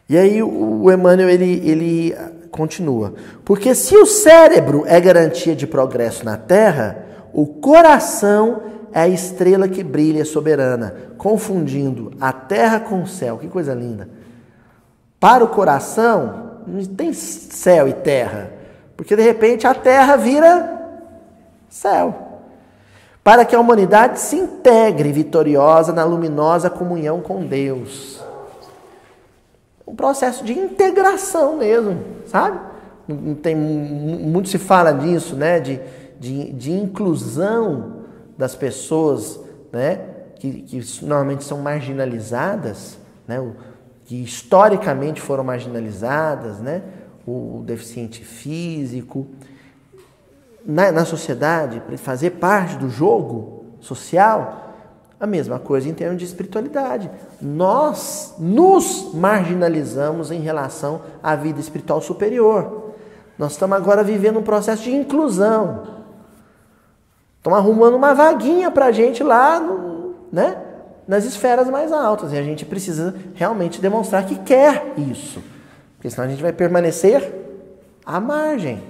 E aí o Emmanuel, ele continua. Porque se o cérebro é garantia de progresso na Terra, o coração é a estrela que brilha soberana, confundindo a terra com o céu. Que coisa linda. Para o coração, não tem céu e terra, porque de repente a terra vira céu. Para que a humanidade se integre vitoriosa na luminosa comunhão com Deus. Um processo de integração mesmo, sabe? Não tem, muito se fala disso, né? De inclusão das pessoas, né? Que normalmente são marginalizadas, né? Que historicamente foram marginalizadas, né? O deficiente físico. Na sociedade, para fazer parte do jogo social, a mesma coisa em termos de espiritualidade. Nós nos marginalizamos em relação à vida espiritual superior. Nós estamos agora vivendo um processo de inclusão. Estamos arrumando uma vaguinha para a gente lá, né? Nas esferas mais altas. E a gente precisa realmente demonstrar que quer isso. Porque senão a gente vai permanecer à margem.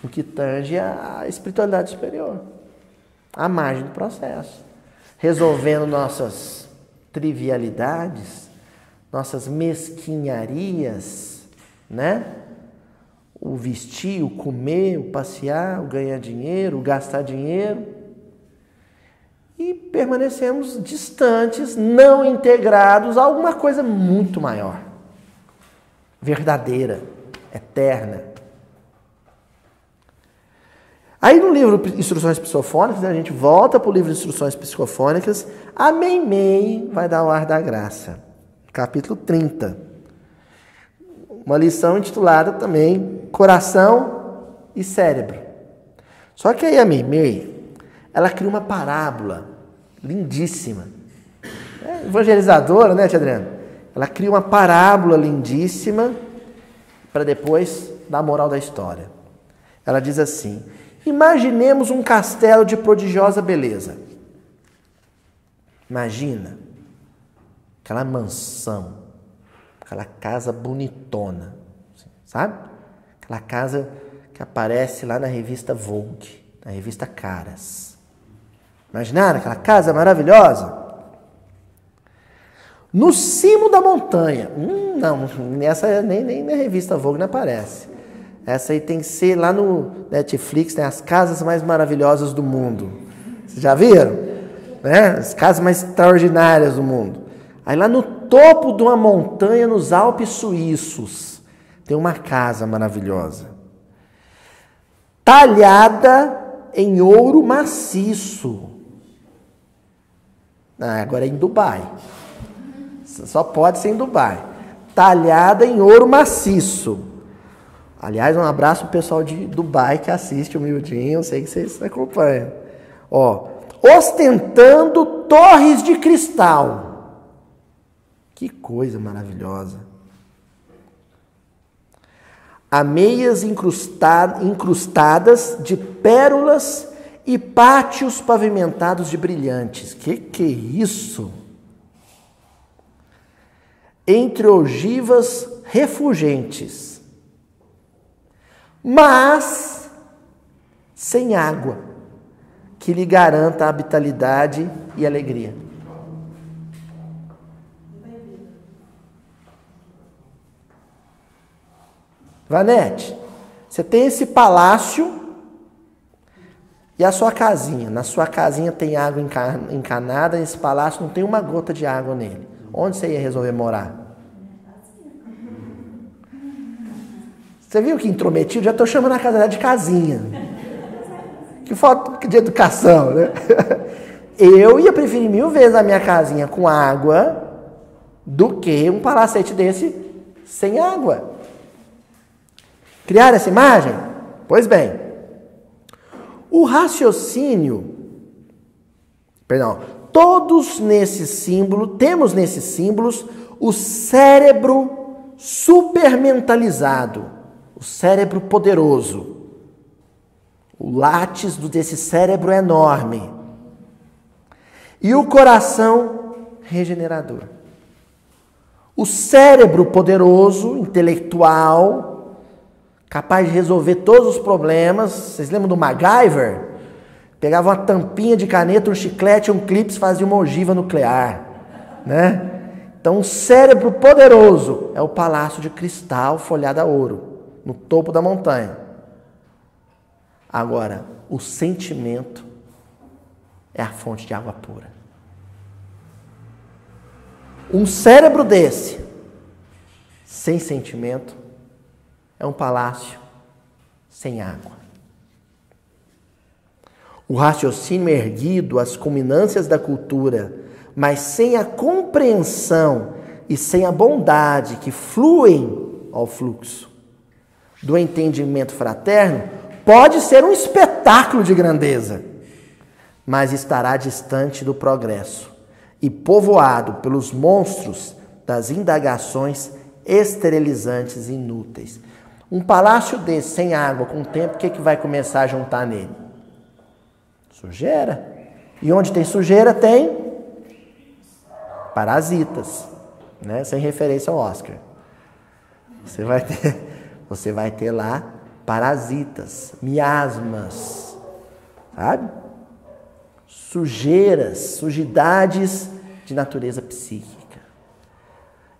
O que tange a espiritualidade superior. À margem do processo. Resolvendo nossas trivialidades, nossas mesquinharias, né? O vestir, o comer, o passear, o ganhar dinheiro, o gastar dinheiro. E permanecemos distantes, não integrados a alguma coisa muito maior. Verdadeira, eterna. Aí no livro Instruções Psicofônicas, a gente volta para o livro Instruções Psicofônicas, a Meimei vai dar o ar da graça, capítulo 30. Uma lição intitulada também Coração e Cérebro. Só que aí a Meimei, ela cria uma parábola lindíssima. É evangelizadora, né, tia Adriana? Ela cria uma parábola lindíssima para depois dar a moral da história. Ela diz assim: imaginemos um castelo de prodigiosa beleza. Imagina aquela mansão, aquela casa bonitona, sabe? Aquela casa que aparece lá na revista Vogue, na revista Caras. Imaginaram aquela casa maravilhosa? No cimo da montanha. Não, nessa nem na revista Vogue não aparece. Essa aí tem que ser lá no Netflix, né? As casas mais maravilhosas do mundo. Vocês já viram? Né? As casas mais extraordinárias do mundo. Aí lá no topo de uma montanha, nos Alpes suíços, tem uma casa maravilhosa. talhada em ouro maciço. Agora é em Dubai. Só pode ser em Dubai. Talhada em ouro maciço. Aliás, um abraço pro pessoal de Dubai que assiste o Humildinho. Eu sei que vocês acompanham. Ó, ostentando torres de cristal. Que coisa maravilhosa. Ameias incrustadas de pérolas e pátios pavimentados de brilhantes. Que é isso? Entre ogivas refulgentes, mas sem água, que lhe garanta a vitalidade e alegria. Vanete, você tem esse palácio e a sua casinha. Na sua casinha tem água encanada, nesse palácio não tem uma gota de água nele. Onde você ia resolver morar? Você viu que intrometido? Já estou chamando a casa dela de casinha. Que falta de educação, né? Eu ia preferir 1000 vezes a minha casinha com água do que um palacete desse sem água. Criar essa imagem? Pois bem, o raciocínio, todos nesses símbolos, temos nesses símbolos o cérebro supermentalizado, o cérebro poderoso. O látis desse cérebro é enorme. E o coração regenerador. O cérebro poderoso, intelectual, capaz de resolver todos os problemas. Vocês lembram do MacGyver? Pegava uma tampinha de caneta, um chiclete, um clipe, fazia uma ogiva nuclear, né? Então, um cérebro poderoso é o palácio de cristal folhado a ouro, no topo da montanha. Agora, o sentimento é a fonte de água pura. Um cérebro desse, sem sentimento, é um palácio sem água. O raciocínio erguido às culminâncias da cultura, mas sem a compreensão e sem a bondade que fluem ao fluxo do entendimento fraterno, pode ser um espetáculo de grandeza, mas estará distante do progresso e povoado pelos monstros das indagações esterilizantes e inúteis. Um palácio desse, sem água, com o tempo, o que vai começar a juntar nele? Sujeira. E onde tem sujeira, tem parasitas, né? Sem referência ao Oscar. Você vai ter lá parasitas, miasmas, sabe? Sujeiras, sujidades de natureza psíquica.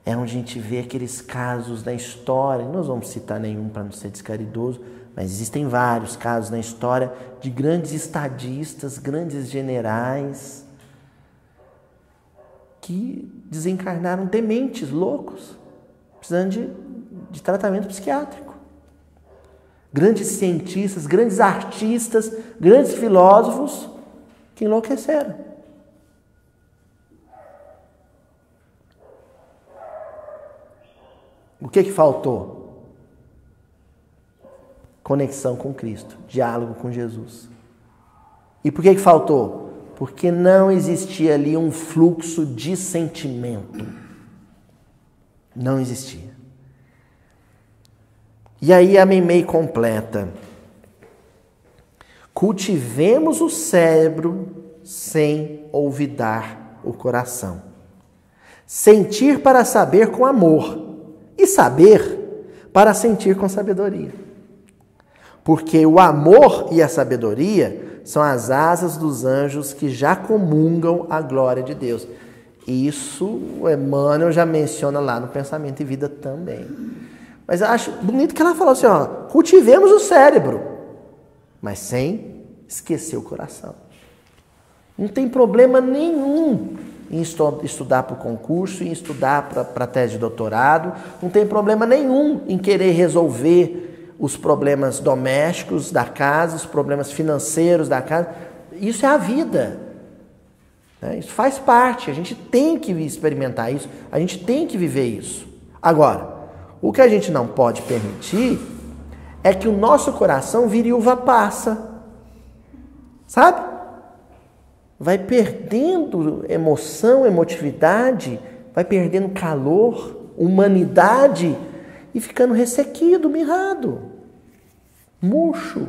É onde a gente vê aqueles casos na história, não vamos citar nenhum para não ser descaridoso, mas existem vários casos na história de grandes estadistas, grandes generais, que desencarnaram dementes, loucos, precisando de tratamento psiquiátrico. Grandes cientistas, grandes artistas, grandes filósofos que enlouqueceram. O que faltou? Conexão com Cristo, diálogo com Jesus. E por que faltou? Porque não existia ali um fluxo de sentimento. Não existia. E aí a Meimei completa. Cultivemos o cérebro sem olvidar o coração. Sentir para saber com amor. E saber para sentir com sabedoria. Porque o amor e a sabedoria são as asas dos anjos que já comungam a glória de Deus. Isso o Emmanuel já menciona lá no Pensamento e Vida também. Mas eu acho bonito que ela falou assim, ó, cultivemos o cérebro, mas sem esquecer o coração. Não tem problema nenhum em estudar para o concurso, em estudar para a tese de doutorado. Não tem problema nenhum em querer resolver os problemas domésticos da casa, os problemas financeiros da casa. Isso é a vida. Né? Isso faz parte. A gente tem que experimentar isso. A gente tem que viver isso. Agora, o que a gente não pode permitir é que o nosso coração vire uva passa. Sabe? Vai perdendo emoção, emotividade, vai perdendo calor, humanidade e ficando ressequido, mirrado, murcho.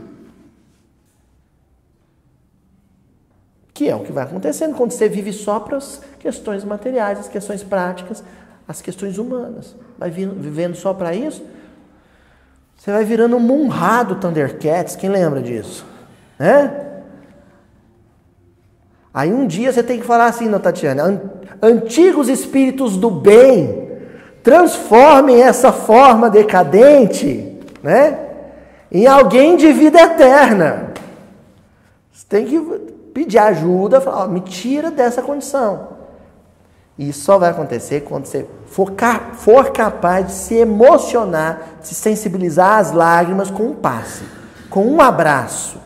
Que é o que vai acontecendo quando você vive só para as questões materiais, as questões práticas, as questões humanas. Vai vivendo só para isso, você vai virando um Munra do Thundercats. Quem lembra disso? Né? Aí um dia você tem que falar assim, não, Tatiana, antigos espíritos do bem, transformem essa forma decadente, né, em alguém de vida eterna. Você tem que pedir ajuda, falar, me tira dessa condição. E isso só vai acontecer quando você for capaz de se emocionar, de se sensibilizar às lágrimas com um passe, com um abraço,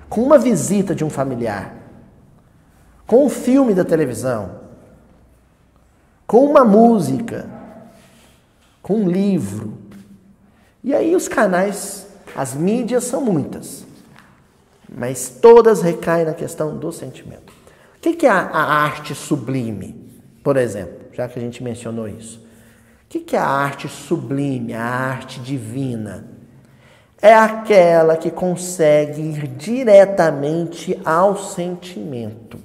com uma visita de um familiar, com um filme da televisão, com uma música, com um livro. E aí os canais, as mídias são muitas, mas todas recaem na questão do sentimento. O que é a arte sublime, por exemplo, já que a gente mencionou isso? O que é a arte sublime, a arte divina? É aquela que consegue ir diretamente ao sentimento.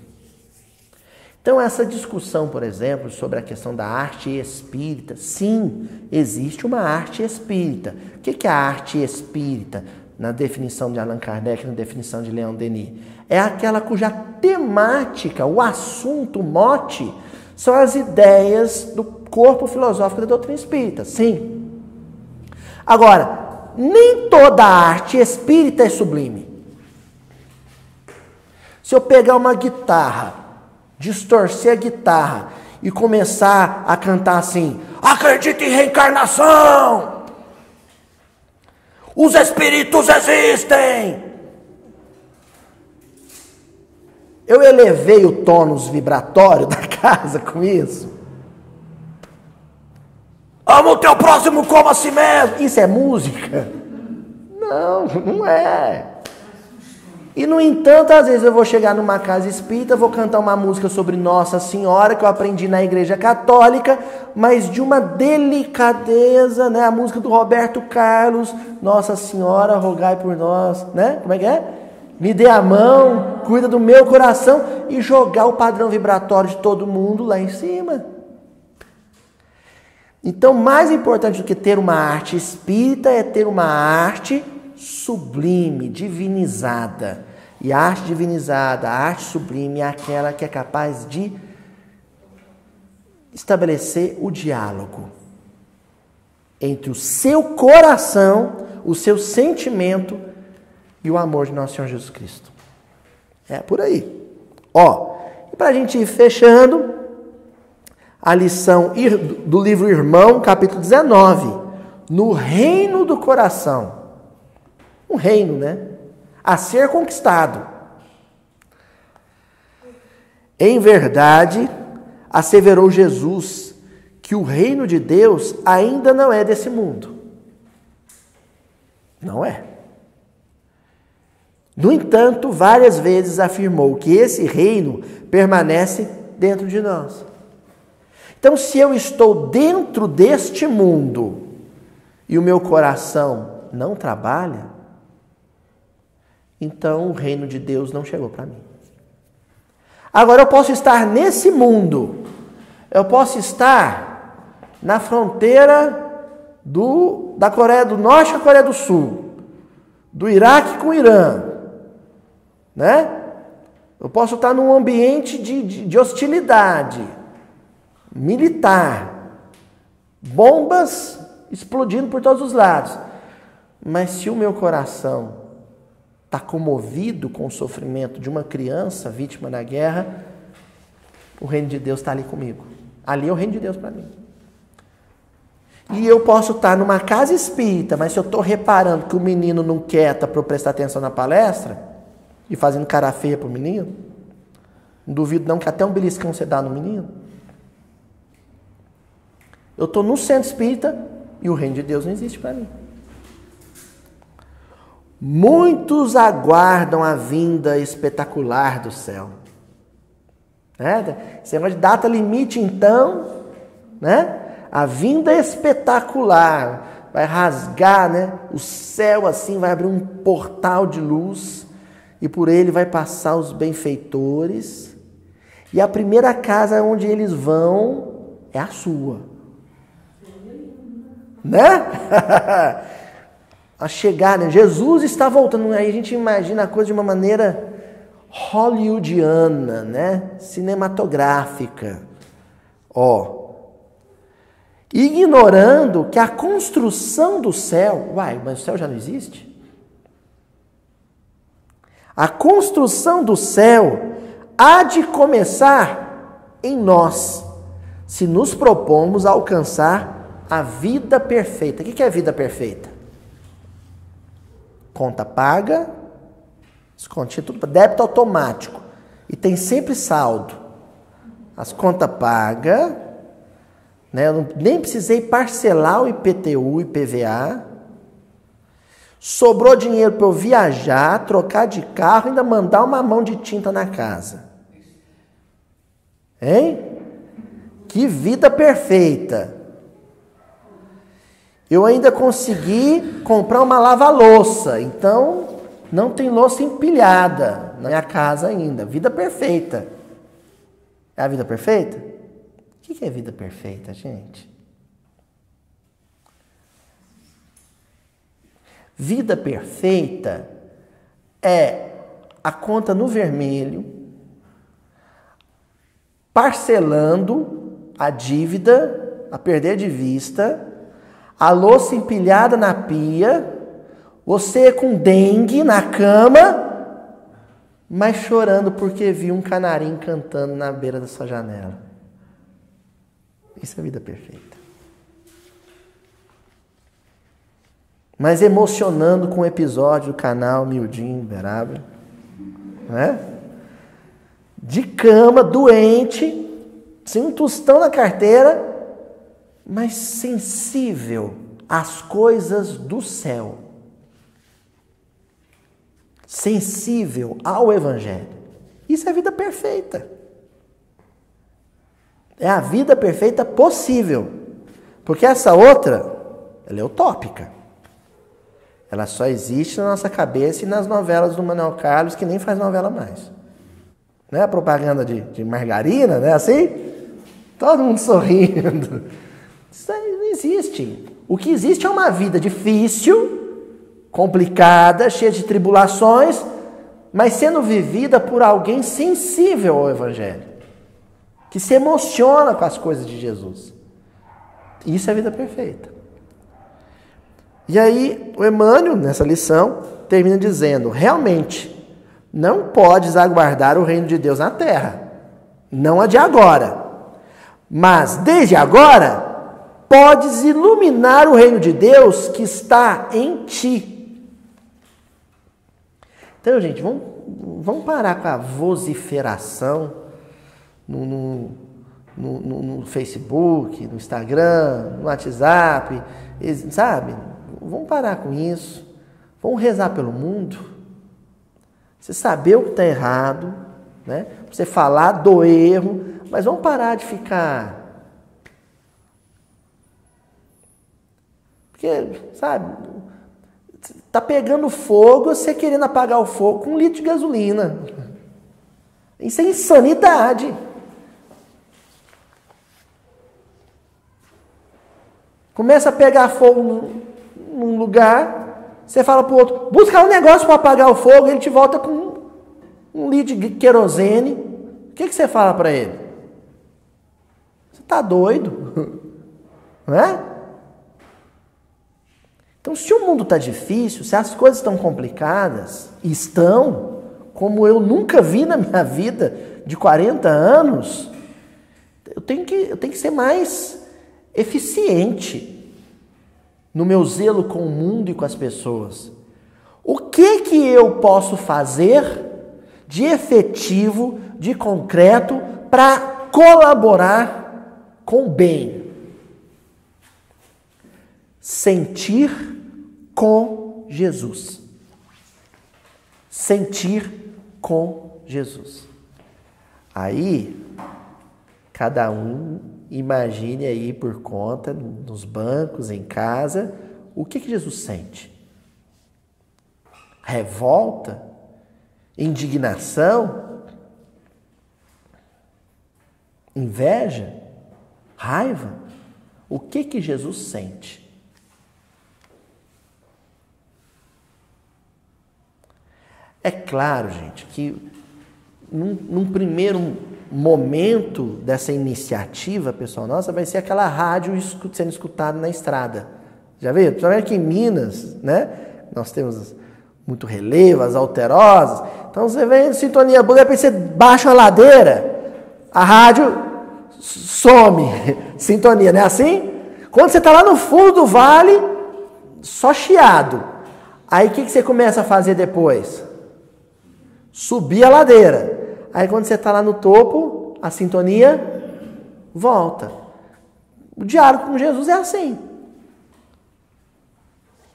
Então, essa discussão, por exemplo, sobre a questão da arte espírita, sim, existe uma arte espírita. O que é a arte espírita? Na definição de Allan Kardec, na definição de Leon Denis. É aquela cuja temática, o assunto, o mote, são as ideias do corpo filosófico da doutrina espírita, sim. Agora, nem toda arte espírita é sublime. Se eu pegar uma guitarra, distorcer a guitarra e começar a cantar assim, acredita em reencarnação, os espíritos existem. Eu elevei o tônus vibratório da casa com isso. Ama o teu próximo como a si mesmo. Isso é música? Não, não é. E, no entanto, às vezes eu vou chegar numa casa espírita, vou cantar uma música sobre Nossa Senhora, que eu aprendi na Igreja Católica, mas de uma delicadeza, né? A música do Roberto Carlos, Nossa Senhora, rogai por nós, né? Como é que é? Me dê a mão, cuida do meu coração, e jogar o padrão vibratório de todo mundo lá em cima. Então, mais importante do que ter uma arte espírita é ter uma arte sublime, divinizada. E a arte divinizada, a arte sublime é aquela que é capaz de estabelecer o diálogo entre o seu coração, o seu sentimento e o amor de nosso Senhor Jesus Cristo. É por aí. Ó, e para a gente ir fechando, a lição do livro Irmão, capítulo 19, no reino do coração. Um reino, né? A ser conquistado. Em verdade, asseverou Jesus que o reino de Deus ainda não é desse mundo. Não é. No entanto, várias vezes afirmou que esse reino permanece dentro de nós. Então, se eu estou dentro deste mundo e o meu coração não trabalha, então o reino de Deus não chegou para mim. Agora eu posso estar nesse mundo, eu posso estar na fronteira da Coreia do Norte com a Coreia do Sul, do Iraque com o Irã, né? Eu posso estar num ambiente de hostilidade militar, bombas explodindo por todos os lados, mas se o meu coração está comovido com o sofrimento de uma criança vítima da guerra, o reino de Deus está ali comigo. Ali é o reino de Deus para mim. E eu posso estar numa casa espírita, mas se eu estou reparando que o menino não quer para eu prestar atenção na palestra, e fazendo cara feia pro menino, não duvido não que até um beliscão você dá no menino. Eu estou no centro espírita e o reino de Deus não existe para mim. Muitos aguardam a vinda espetacular do céu. Esse negócio de data limite, então, né? A vinda espetacular vai rasgar, né? O céu assim, vai abrir um portal de luz e por ele vai passar os benfeitores. E a primeira casa onde eles vão é a sua. Né? A chegar, né? Jesus está voltando. Aí a gente imagina a coisa de uma maneira hollywoodiana, né? Cinematográfica. Ignorando que a construção do céu... mas o céu já não existe? A construção do céu há de começar em nós, se nos propomos a alcançar a vida perfeita. O que é a vida perfeita? Conta paga, descontinho, tudo débito automático. E tem sempre saldo. As contas pagas, né? Eu nem precisei parcelar o IPTU e IPVA. Sobrou dinheiro para eu viajar, trocar de carro e ainda mandar uma mão de tinta na casa. Hein? Que vida perfeita! Eu ainda consegui comprar uma lava-louça, então não tem louça empilhada na minha casa ainda. Vida perfeita. É a vida perfeita? O que é vida perfeita, gente? Vida perfeita é a conta no vermelho, parcelando a dívida, a perder de vista, a louça empilhada na pia, você com dengue na cama, mas chorando porque viu um canarinho cantando na beira da sua janela. Isso é vida perfeita. Mas emocionando com o episódio do canal Mildinho Verável, né? De cama, doente, sem um tostão na carteira, mas sensível às coisas do céu. Sensível ao Evangelho. Isso é vida perfeita. É a vida perfeita possível. Porque essa outra, ela é utópica. Ela só existe na nossa cabeça e nas novelas do Manuel Carlos, que nem faz novela mais. Não é a propaganda de margarina, né? Assim? Todo mundo sorrindo. Isso aí não existe. O que existe é uma vida difícil, complicada, cheia de tribulações, mas sendo vivida por alguém sensível ao Evangelho, que se emociona com as coisas de Jesus. Isso é a vida perfeita. E aí, o Emmanuel, nessa lição, termina dizendo, realmente, não podes aguardar o reino de Deus na terra, não a de agora, mas desde agora, podes iluminar o reino de Deus que está em ti. Então, gente, vamos parar com a vociferação no Facebook, no Instagram, no WhatsApp, sabe? Vamos parar com isso. Vamos rezar pelo mundo. Você saber o que está errado, né? Você falar do erro, mas vamos parar de ficar... Porque, sabe, tá pegando fogo, você querendo apagar o fogo com 1 litro de gasolina. Isso é insanidade. Começa a pegar fogo num lugar, você fala pro outro, busca um negócio para apagar o fogo, ele te volta com 1 litro de querosene. O que você fala para ele? Você tá doido? Não é? Então, se o mundo está difícil, se as coisas estão complicadas, e estão, como eu nunca vi na minha vida de 40 anos, eu tenho que ser mais eficiente. no meu zelo com o mundo e com as pessoas, o que eu posso fazer de efetivo, de concreto, para colaborar com o bem? Sentir com Jesus. Sentir com Jesus. Aí, cada um imagine aí por conta, nos bancos, em casa, o que Jesus sente? Revolta? Indignação? Inveja? Raiva? O que Jesus sente? É claro, gente, que num primeiro momento dessa iniciativa, pessoal, nossa, vai ser aquela rádio sendo escutada na estrada. Já viu? Principalmente aqui em Minas, né? Nós temos muito relevo, as alterosas. Então você vem em sintonia boa, depois você baixa a ladeira, a rádio some, sintonia, não é assim? Quando você está lá no fundo do vale, só chiado. Aí o que você começa a fazer depois? Subir a ladeira. Aí quando você está lá no topo, a sintonia volta. O diálogo com Jesus é assim.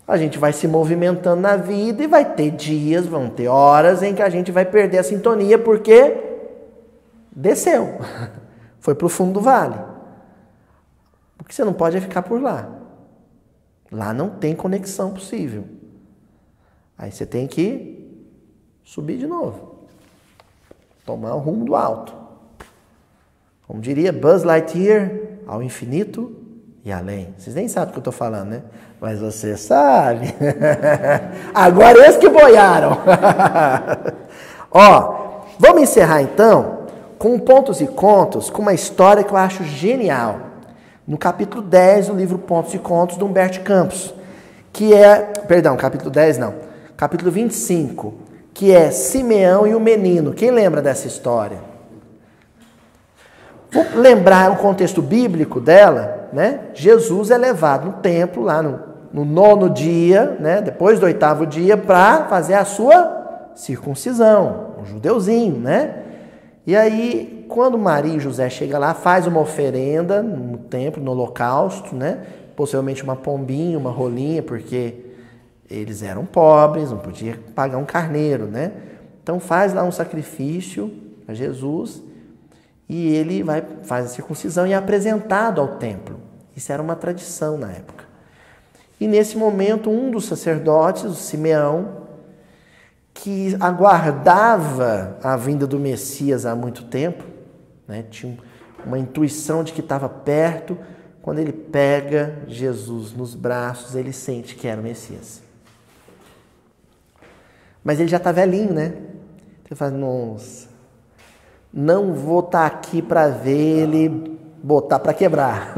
A gente vai se movimentando na vida e vai ter dias, vão ter horas em que a gente vai perder a sintonia porque desceu. Foi para o fundo do vale. O que você não pode é ficar por lá. Lá não tem conexão possível. Aí você tem que subir de novo. Tomar o rumo do alto. Como diria Buzz Lightyear, ao infinito e além. Vocês nem sabem o que eu estou falando, né? Mas você sabe. Agora eles que boiaram. Ó, vamos encerrar então com pontos e contos, com uma história que eu acho genial. No capítulo 10 do livro Pontos e Contos, do Humberto Campos. Que é, perdão, capítulo 10 não. Capítulo 25. Que é Simeão e o menino. Quem lembra dessa história? Vou lembrar o contexto bíblico dela, né? Jesus é levado no templo, lá no 9º dia, né? Depois do 8º dia, para fazer a sua circuncisão, um judeuzinho, né? E aí, quando Maria e José chegam lá, faz uma oferenda no templo, no holocausto, né? Possivelmente uma pombinha, uma rolinha, porque eles eram pobres, não podia pagar um carneiro, né? Então faz lá um sacrifício a Jesus e ele faz a circuncisão e é apresentado ao templo. Isso era uma tradição na época. E nesse momento, um dos sacerdotes, o Simeão, que aguardava a vinda do Messias há muito tempo, né? Tinha uma intuição de que estava perto, quando ele pega Jesus nos braços, ele sente que era o Messias. Mas ele já está velhinho, né? Ele fala, nossa, não vou estar aqui para ver ele botar para quebrar.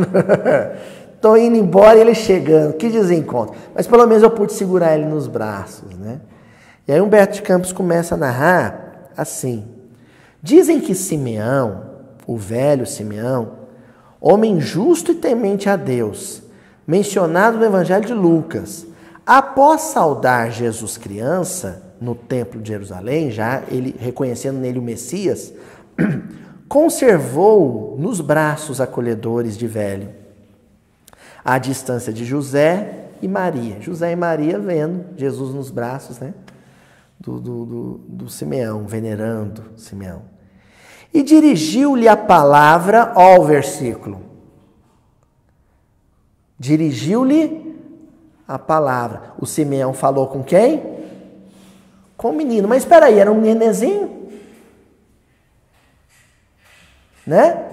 Estou indo embora e ele chegando, que desencontro. Mas pelo menos eu pude segurar ele nos braços, né? E aí Humberto de Campos começa a narrar assim. Dizem que Simeão, o velho Simeão, homem justo e temente a Deus, mencionado no Evangelho de Lucas, após saudar Jesus criança, no templo de Jerusalém, já ele reconhecendo nele o Messias, conservou nos braços acolhedores de velho, à distância de José e Maria. José e Maria vendo Jesus nos braços, né, do Simeão, venerando Simeão. E dirigiu-lhe a palavra, ó o versículo. Dirigiu-lhe a palavra. O Simeão falou com quem? Com o menino. Mas espera aí, era um nenezinho? Né?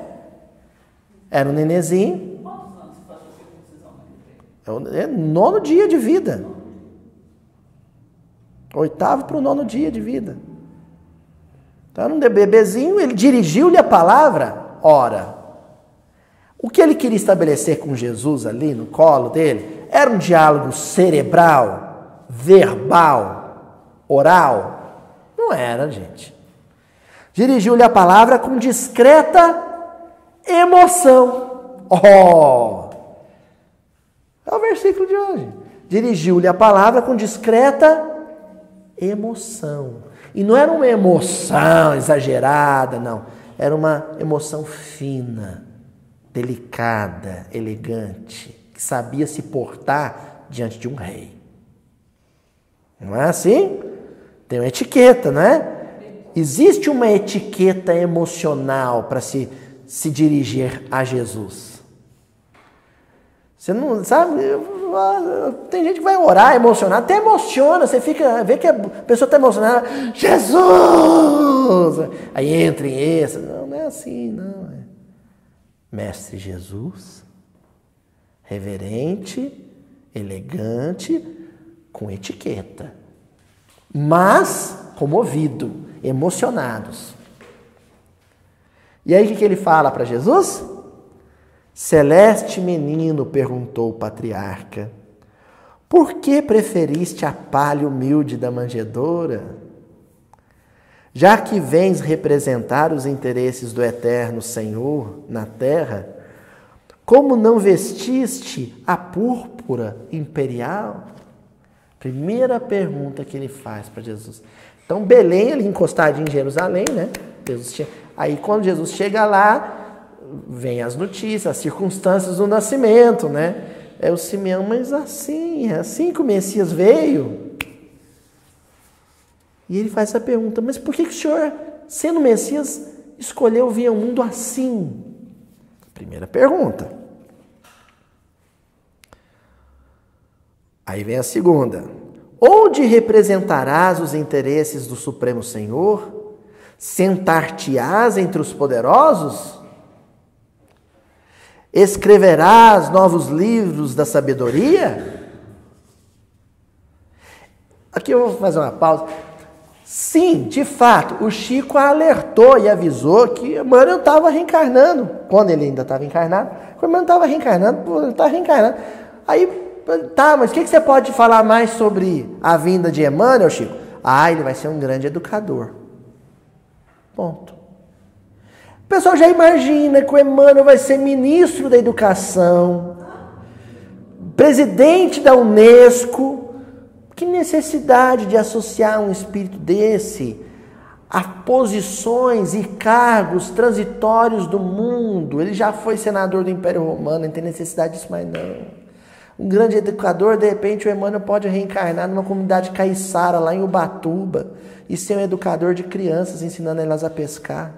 Era um nenezinho. Quantos anos você faz a circuncisão? É 9º dia de vida. 8º para o 9º dia de vida. Então era um bebezinho, ele dirigiu-lhe a palavra. Ora, o que ele queria estabelecer com Jesus ali no colo dele era um diálogo cerebral, verbal, oral? Não era, gente. Dirigiu-lhe a palavra com discreta emoção. Oh! É o versículo de hoje. Dirigiu-lhe a palavra com discreta emoção. E não era uma emoção exagerada, não. Era uma emoção fina, delicada, elegante, que sabia se portar diante de um rei. Não é assim? Tem uma etiqueta, não é? Existe uma etiqueta emocional para se dirigir a Jesus. Você não sabe? Tem gente que vai orar emocionado, até emociona, você vê que a pessoa está emocionada. Jesus! Aí entra em esse. Não é assim, não. É Mestre Jesus, reverente, elegante, com etiqueta, mas comovido, emocionados. E aí o que ele fala para Jesus? Celeste menino, perguntou o patriarca, por que preferiste a palha humilde da manjedoura? Já que vens representar os interesses do eterno Senhor na terra, como não vestiste a púrpura imperial? Primeira pergunta que ele faz para Jesus. Então, Belém, ali encostadinho em Jerusalém, né? Aí, quando Jesus chega lá, vem as notícias, as circunstâncias do nascimento, né? É o Simeão, mas assim, é assim que o Messias veio. E ele faz essa pergunta, mas por que o Senhor, sendo Messias, escolheu vir ao mundo assim? Primeira pergunta. Aí vem a segunda. Onde representarás os interesses do Supremo Senhor? Sentar-te-ás entre os poderosos? Escreverás novos livros da sabedoria? Aqui eu vou fazer uma pausa. Sim, de fato, o Chico alertou e avisou que Emmanuel estava reencarnando. Quando ele ainda estava encarnado. Quando Emmanuel estava reencarnando, ele estava reencarnando. Aí, tá, mas o que você pode falar mais sobre a vinda de Emmanuel, Chico? Ele vai ser um grande educador. Ponto. O pessoal já imagina que o Emmanuel vai ser ministro da educação, presidente da Unesco. Que necessidade de associar um espírito desse a posições e cargos transitórios do mundo? Ele já foi senador do Império Romano, não tem necessidade disso mais não. Um grande educador, de repente o Emmanuel pode reencarnar numa comunidade caiçara lá em Ubatuba e ser um educador de crianças, ensinando elas a pescar.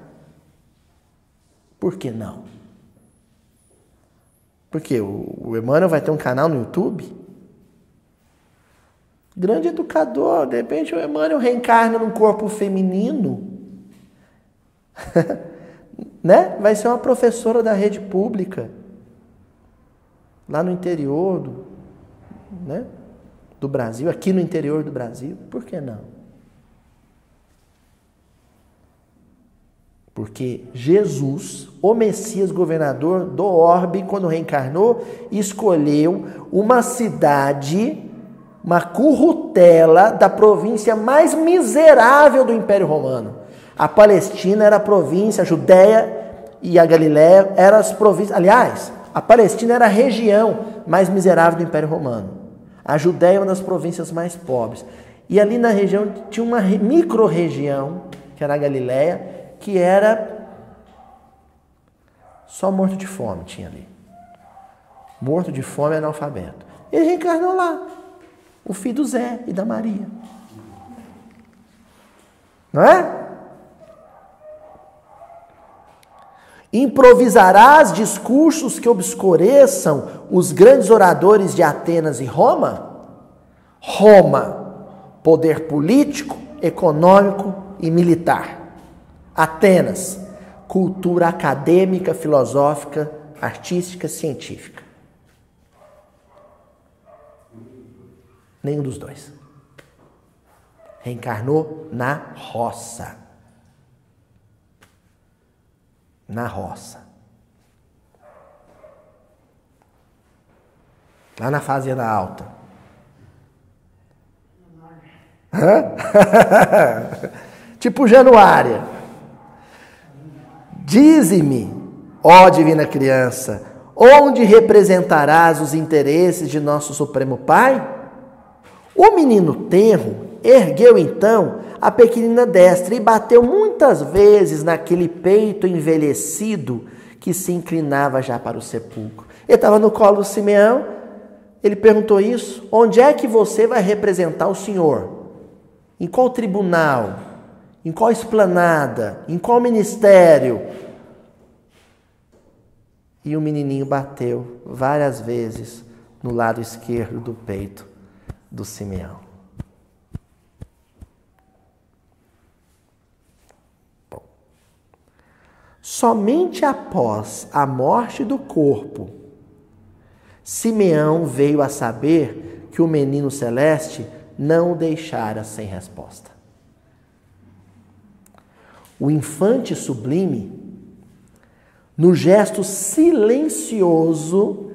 Por que não? Porque o Emmanuel vai ter um canal no YouTube? Grande educador, de repente o Emmanuel reencarna num corpo feminino, né? Vai ser uma professora da rede pública, lá no interior do Brasil, aqui no interior do Brasil. Por que não? Porque Jesus, o Messias governador do orbe, quando reencarnou, escolheu uma cidade, uma currutela da província mais miserável do Império Romano. A Palestina era a província, a Judéia e a Galiléia eram as províncias. Aliás, a Palestina era a região mais miserável do Império Romano. A Judéia é uma das províncias mais pobres. E ali na região tinha uma micro-região, que era a Galiléia, que era só morto de fome tinha ali. Morto de fome e analfabeto. Ele reencarnou lá. O filho do Zé e da Maria. Não é? Improvisarás discursos que obscureçam os grandes oradores de Atenas e Roma? Roma, poder político, econômico e militar. Atenas, cultura acadêmica, filosófica, artística, científica. Nenhum dos dois. Reencarnou na roça. Na roça. Lá na Fazenda Alta. Tipo Januária. Dize-me, ó divina criança, Onde representarás os interesses de nosso Supremo Pai? O menino tenro ergueu então a pequenina destra e bateu muitas vezes naquele peito envelhecido que se inclinava já para o sepulcro. Ele estava no colo do Simeão, ele perguntou isso: onde é que você vai representar o Senhor? Em qual tribunal? Em qual esplanada? Em qual ministério? E o menininho bateu várias vezes no lado esquerdo do peito do Simeão. Bom, somente após a morte do corpo, Simeão veio a saber que o menino celeste não o deixara sem resposta. O infante sublime, no gesto silencioso,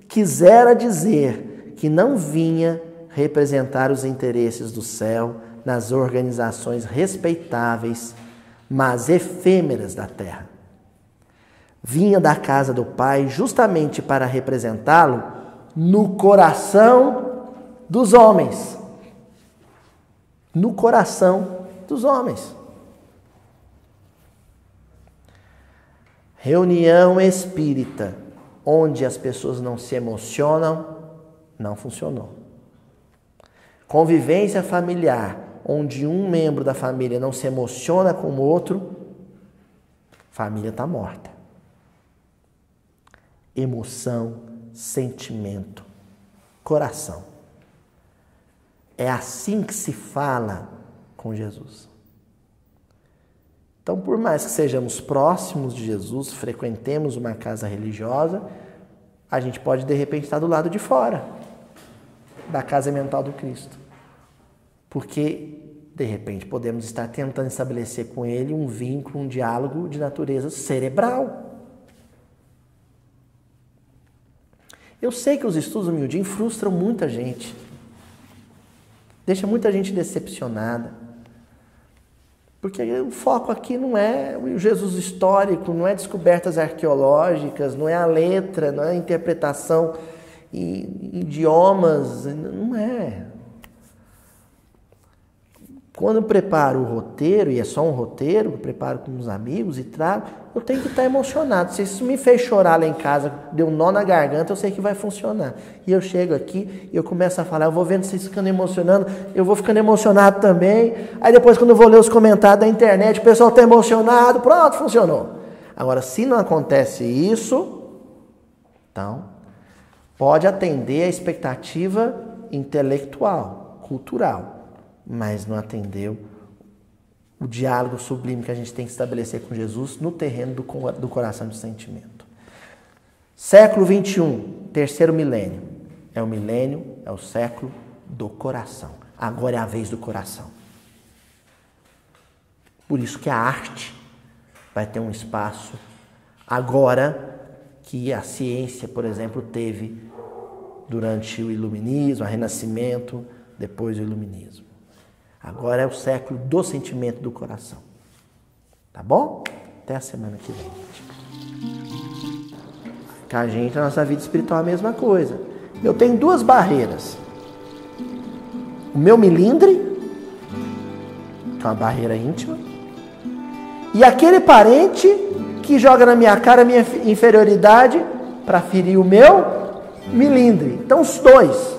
quisera dizer que não vinha representar os interesses do céu nas organizações respeitáveis, mas efêmeras da terra. Vinha da casa do Pai justamente para representá-lo no coração dos homens. No coração dos homens. Reunião espírita, onde as pessoas não se emocionam, não funcionou. Convivência familiar, onde um membro da família não se emociona com o outro, família está morta. Emoção, sentimento, coração. É assim que se fala com Jesus. Então, por mais que sejamos próximos de Jesus, frequentemos uma casa religiosa, a gente pode, de repente, estar do lado de fora da casa mental do Cristo. Porque, de repente, podemos estar tentando estabelecer com Ele um vínculo, um diálogo de natureza cerebral. Eu sei que os estudos do miudinho frustram muita gente. Deixa muita gente decepcionada. Porque o foco aqui não é o Jesus histórico, não é descobertas arqueológicas, não é a letra, não é a interpretação em idiomas, não é. Quando eu preparo o roteiro, e é só um roteiro, eu preparo com os amigos e trago, eu tenho que estar emocionado. Se isso me fez chorar lá em casa, deu um nó na garganta, eu sei que vai funcionar. E eu chego aqui e eu começo a falar, eu vou vendo vocês ficando emocionando, eu vou ficando emocionado também. Aí depois, quando eu vou ler os comentários da internet, o pessoal está emocionado, pronto, funcionou. Agora, se não acontece isso, então, pode atender a expectativa intelectual, cultural, mas não atendeu o diálogo sublime que a gente tem que estabelecer com Jesus no terreno do coração do sentimento. Século 21, terceiro milênio. É o milênio, é o século do coração. Agora é a vez do coração. Por isso que a arte vai ter um espaço agora que a ciência, por exemplo, teve durante o Iluminismo, o Renascimento, depois o Iluminismo. Agora é o século do sentimento do coração. Tá bom? Até a semana que vem. Com a gente, na nossa vida espiritual, é a mesma coisa. Eu tenho duas barreiras. O meu milindre, que é uma barreira íntima, e aquele parente que joga na minha cara a minha inferioridade para ferir o meu milindre. Então, os dois.